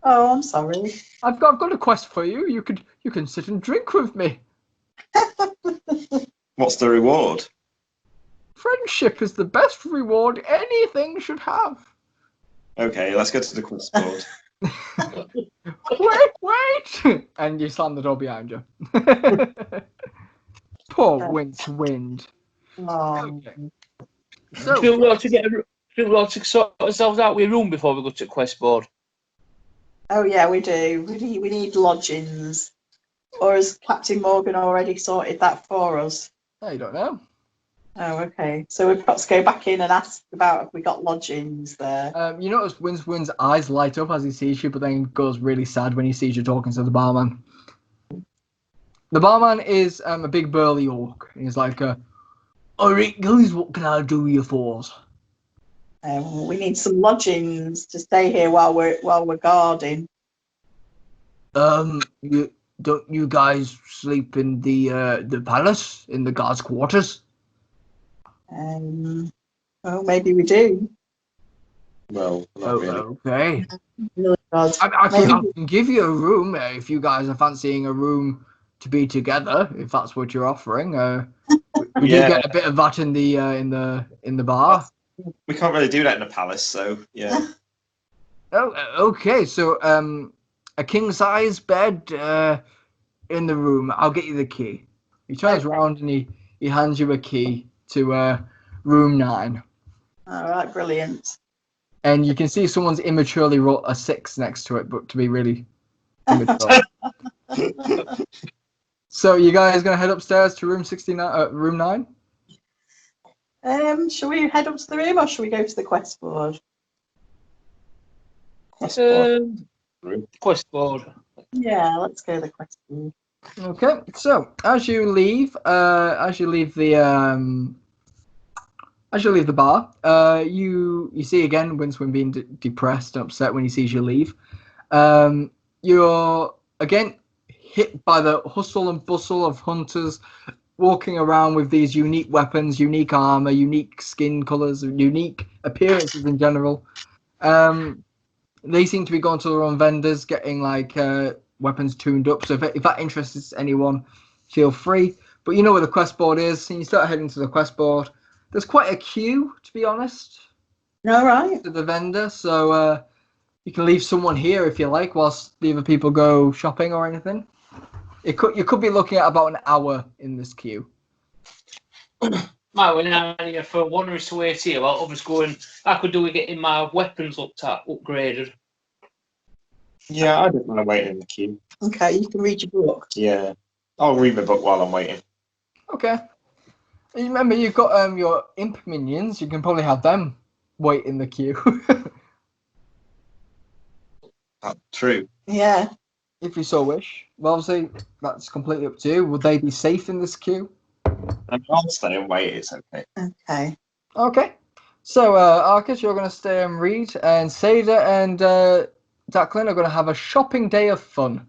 Oh, I'm sorry. I've got a quest for you. You can sit and drink with me. What's the reward? Friendship is the best reward anything should have. Okay, let's go to the quest board. Wait! And you slam the door behind you. Poor Windswind. Oh. Okay. So, So, we ought to sort ourselves out with a room before we go to the quest board. Oh yeah, we do. We need lodgings. Or has Captain Morgan already sorted that for us? I don't know. Oh, okay. So we've got to go back in and ask about if we got lodgings there. You notice Windswind's eyes light up as he sees you, but then goes really sad when he sees you talking to the barman. The barman is a big burly orc. He's like, "Alright, guys, what can I do you for?" We need some lodgings to stay here while we're guarding. Don't you guys sleep in the palace in the guards' quarters? Well, maybe we do. Well, not really. Okay. Really, God. I can give you a room if you guys are fancying a room to be together. If that's what you're offering, we do get a bit of that in the bar. We can't really do that in a palace, so yeah. Oh, okay. So a king size bed in the room. I'll get you the key. He turns around and he hands you a key to room 9. All right, brilliant. And you can see someone's immaturely wrote a 6 next to it, but to be really immature. So you guys gonna head upstairs to room 69, room 9? Shall we head up to the room or shall we go to the quest board? Quest board. Yeah, let's go to the quest board. Okay. So as you leave the bar, you see again Winswin being depressed and upset when he sees you leave. You're again hit by the hustle and bustle of hunters walking around with these unique weapons, unique armor, unique skin colors, unique appearances in general. They seem to be going to their own vendors, getting like weapons tuned up. So if that interests anyone, feel free. But you know where the quest board is, and you start heading to the quest board. There's quite a queue, to be honest. All right. To the vendor, so you can leave someone here if you like, whilst the other people go shopping or anything. You could be looking at about an hour in this queue. Right, we're now here for one to wait here while others going. I could do with getting my weapons looked at, upgraded. Yeah, I don't mind waiting in the queue. Okay, you can read your book. Yeah, I'll read my book while I'm waiting. Okay. And remember, you've got your imp minions. You can probably have them wait in the queue. True. Yeah. If you so wish. Well, obviously, that's completely up to you. Would they be safe in this queue? I'll stay away. It's okay. Okay. Okay. So, Arkus, you're going to stay and read, and Sada and Takklin are going to have a shopping day of fun.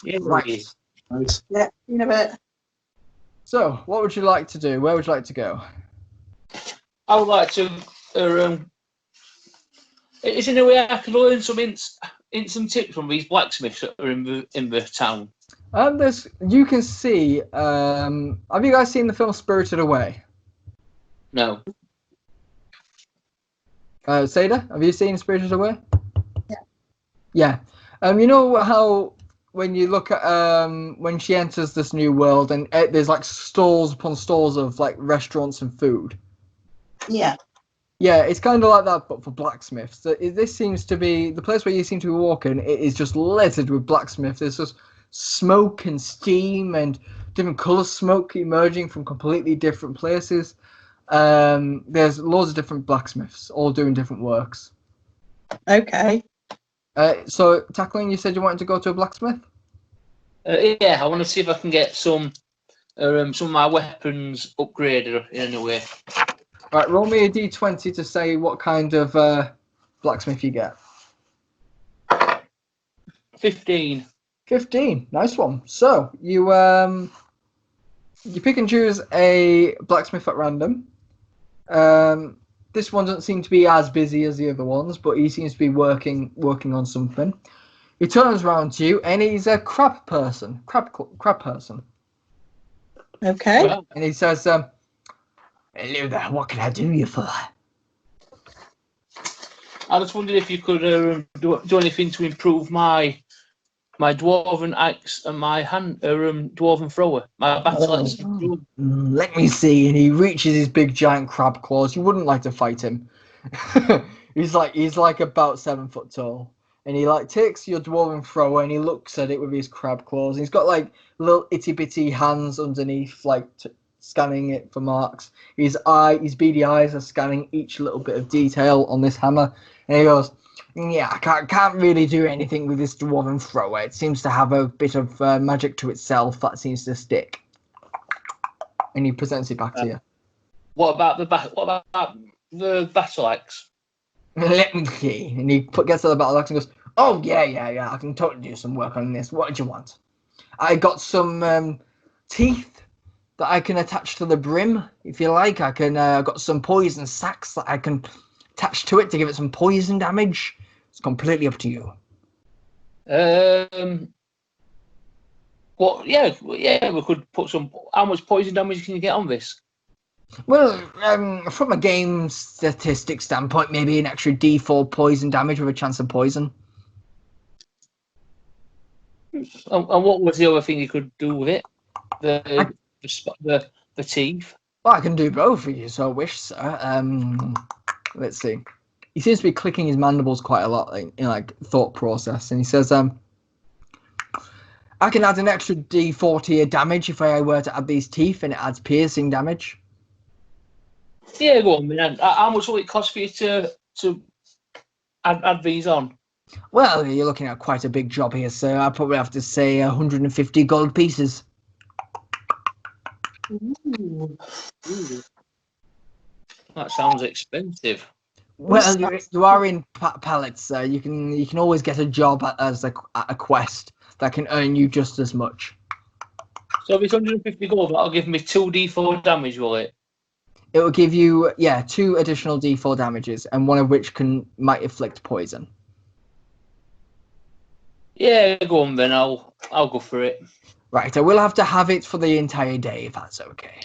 Yeah. Right. Nice. Yeah, in a bit. So, what would you like to do? Where would you like to go? I would like to. Is there any way I can learn some some tips from these blacksmiths that are in the town? You can see. Have you guys seen the film Spirited Away? No. Sada, have you seen Spirited Away? Yeah. Yeah. You know how when you look at when she enters this new world and there's like stalls upon stalls of like restaurants and food. Yeah. Yeah, it's kind of like that, but for blacksmiths. This seems to be the place where you seem to be walking. It is just littered with blacksmiths. There's just smoke and steam and different color smoke emerging from completely different places. There's loads of different blacksmiths, all doing different works. Okay. So, Takklin, you said you wanted to go to a blacksmith? Yeah, I want to see if I can get some of my weapons upgraded in any way. Right, roll me a d20 to say what kind of blacksmith you get. 15. 15, nice one. So you pick and choose a blacksmith at random. This one doesn't seem to be as busy as the other ones, but he seems to be working on something. He turns around to you, and he's a crab person. Okay. Well, And he says, "Hello there. What can I do you for?" I just wondered if you could do anything to improve my dwarven axe and my dwarven thrower. My battle axe. Let me see. And he reaches his big giant crab claws. You wouldn't like to fight him. he's like about 7 foot tall. And he like takes your dwarven thrower and he looks at it with his crab claws. And he's got like little itty bitty hands underneath, like scanning it for marks. His beady eyes are scanning each little bit of detail on this hammer. And he goes, "Yeah, I can't really do anything with this dwarven thrower. It seems to have a bit of magic to itself that seems to stick." And he presents it back to you. What about the battle axe? Let me see. And he gets to the battle axe and goes, "Oh yeah. I can totally do some work on this. What do you want? I got some teeth that I can attach to the brim, if you like. I can got some poison sacks that I can attach to it to give it some poison damage. It's completely up to you." What? Yeah. We could put some. How much poison damage can you get on this? Well, from a game statistic standpoint, maybe an extra D4 poison damage with a chance of poison. And what was the other thing you could do with it? The teeth. Well, I can do both if you so wish, sir. Let's see. He seems to be clicking his mandibles quite a lot in like thought process, and he says, "I can add an extra D4 to your damage if I were to add these teeth, and it adds piercing damage." Yeah, go on, man. How much will it cost for you to add these on? Well, you're looking at quite a big job here, sir. I'd probably have to say 150 gold pieces. Ooh. That sounds expensive. Well, you are in pallets, sir. You can always get a job at a quest that can earn you just as much. So if it's 150 gold, that'll give me 2d4 damage, will it? It will give you 2 additional D4 damages, and one of which might inflict poison. Yeah, go on then. I'll go for it. Right, I will have to have it for the entire day, if that's okay.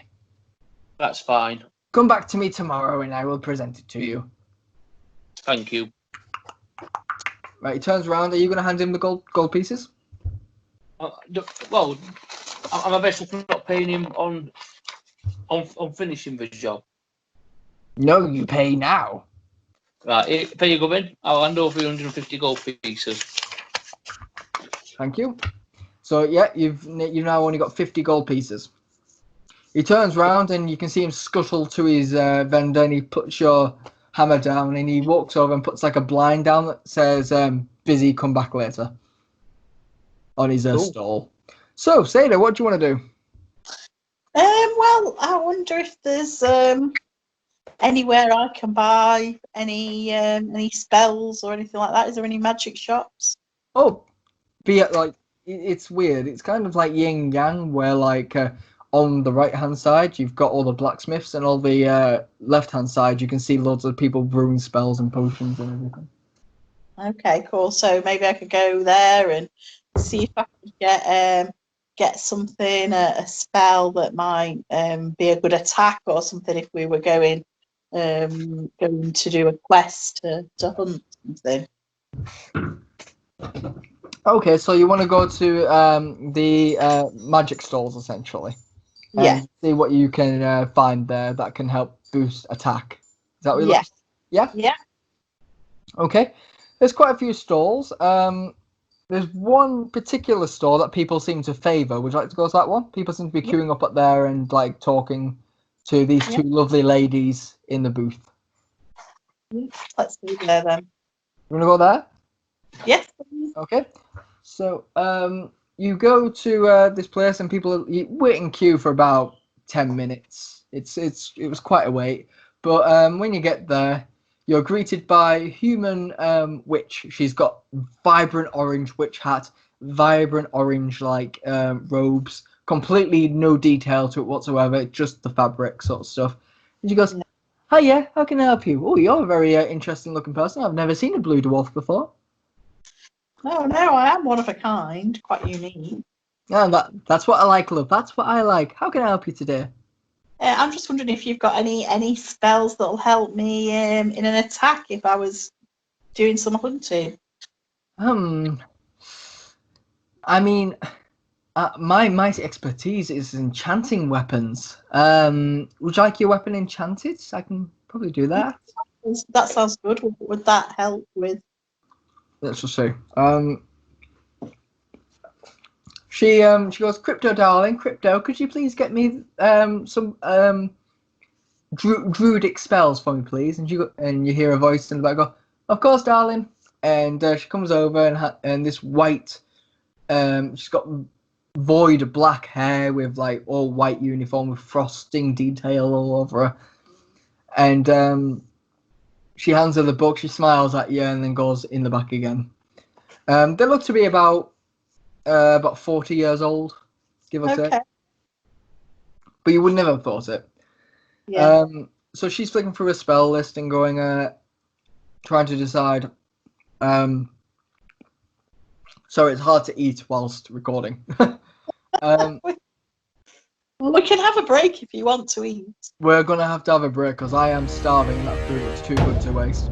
That's fine. Come back to me tomorrow, and I will present it to you. Thank you. Right, he turns around. Are you going to hand him the gold pieces? Well, I'm best for not paying him on finishing the job. No, you pay now. Right, pay you go then. I'll hand over 150 gold pieces. Thank you. So you've now only got 50 gold pieces. He turns around and you can see him scuttle to his vendor, and he puts your hammer down and he walks over and puts like a blind down that says "busy, come back later." on his Cool. stall. So, Sada, what do you want to do? Well, I wonder if there's anywhere I can buy any spells or anything like that. Is there any magic shops? Oh, it's weird. It's kind of like yin yang, where like on the right hand side you've got all the blacksmiths, and on the left hand side you can see loads of people brewing spells and potions and everything. Okay, cool. So maybe I could go there and see if I could get something, a spell that might be a good attack or something if we were going to do a quest to hunt something. Okay, so you want to go to the magic stalls essentially, Yeah. and see what you can find there that can help boost attack. Is that what you're looking? Yeah. Yeah. Okay, there's quite a few stalls. There's one particular store that people seem to favour. Would you like to go to that one? People seem to be queuing up there and like talking to these two lovely ladies in the booth. Let's go there then. You want to go there? Yes, please. Okay. So you go to this place and people wait in queue for about 10 minutes. It was quite a wait, but when you get there, you're greeted by a human witch. She's got vibrant orange witch hat, vibrant orange like robes, completely no detail to it whatsoever, just the fabric sort of stuff. And she goes, "Hiya, how can I help you? Oh, you're a very interesting looking person. I've never seen a blue dwarf before." No, I am one of a kind, quite unique. Yeah, that's what I like, love. That's what I like. How can I help you today? I'm just wondering if you've got any spells that'll help me in an attack if I was doing some hunting. I mean, my expertise is enchanting weapons. Would you like your weapon enchanted? I can probably do that. That sounds good. What would that help with? Let's just see. She goes, "Crypto, darling, Crypto, could you please get me some druidic spells for me, please?" And you hear a voice in the back go, "Of course, darling." And she comes over and this white, she's got void black hair with like all white uniform with frosting detail all over her. And she hands her the book. She smiles at you and then goes in the back again. They look to be about 40 years old, give or take. But you would never have thought it. Yeah. So she's flicking through a spell list and going, trying to decide. Sorry, it's hard to eat whilst recording. Well, we can have a break if you want to eat. We're going to have a break because I am starving and that food is too good to waste.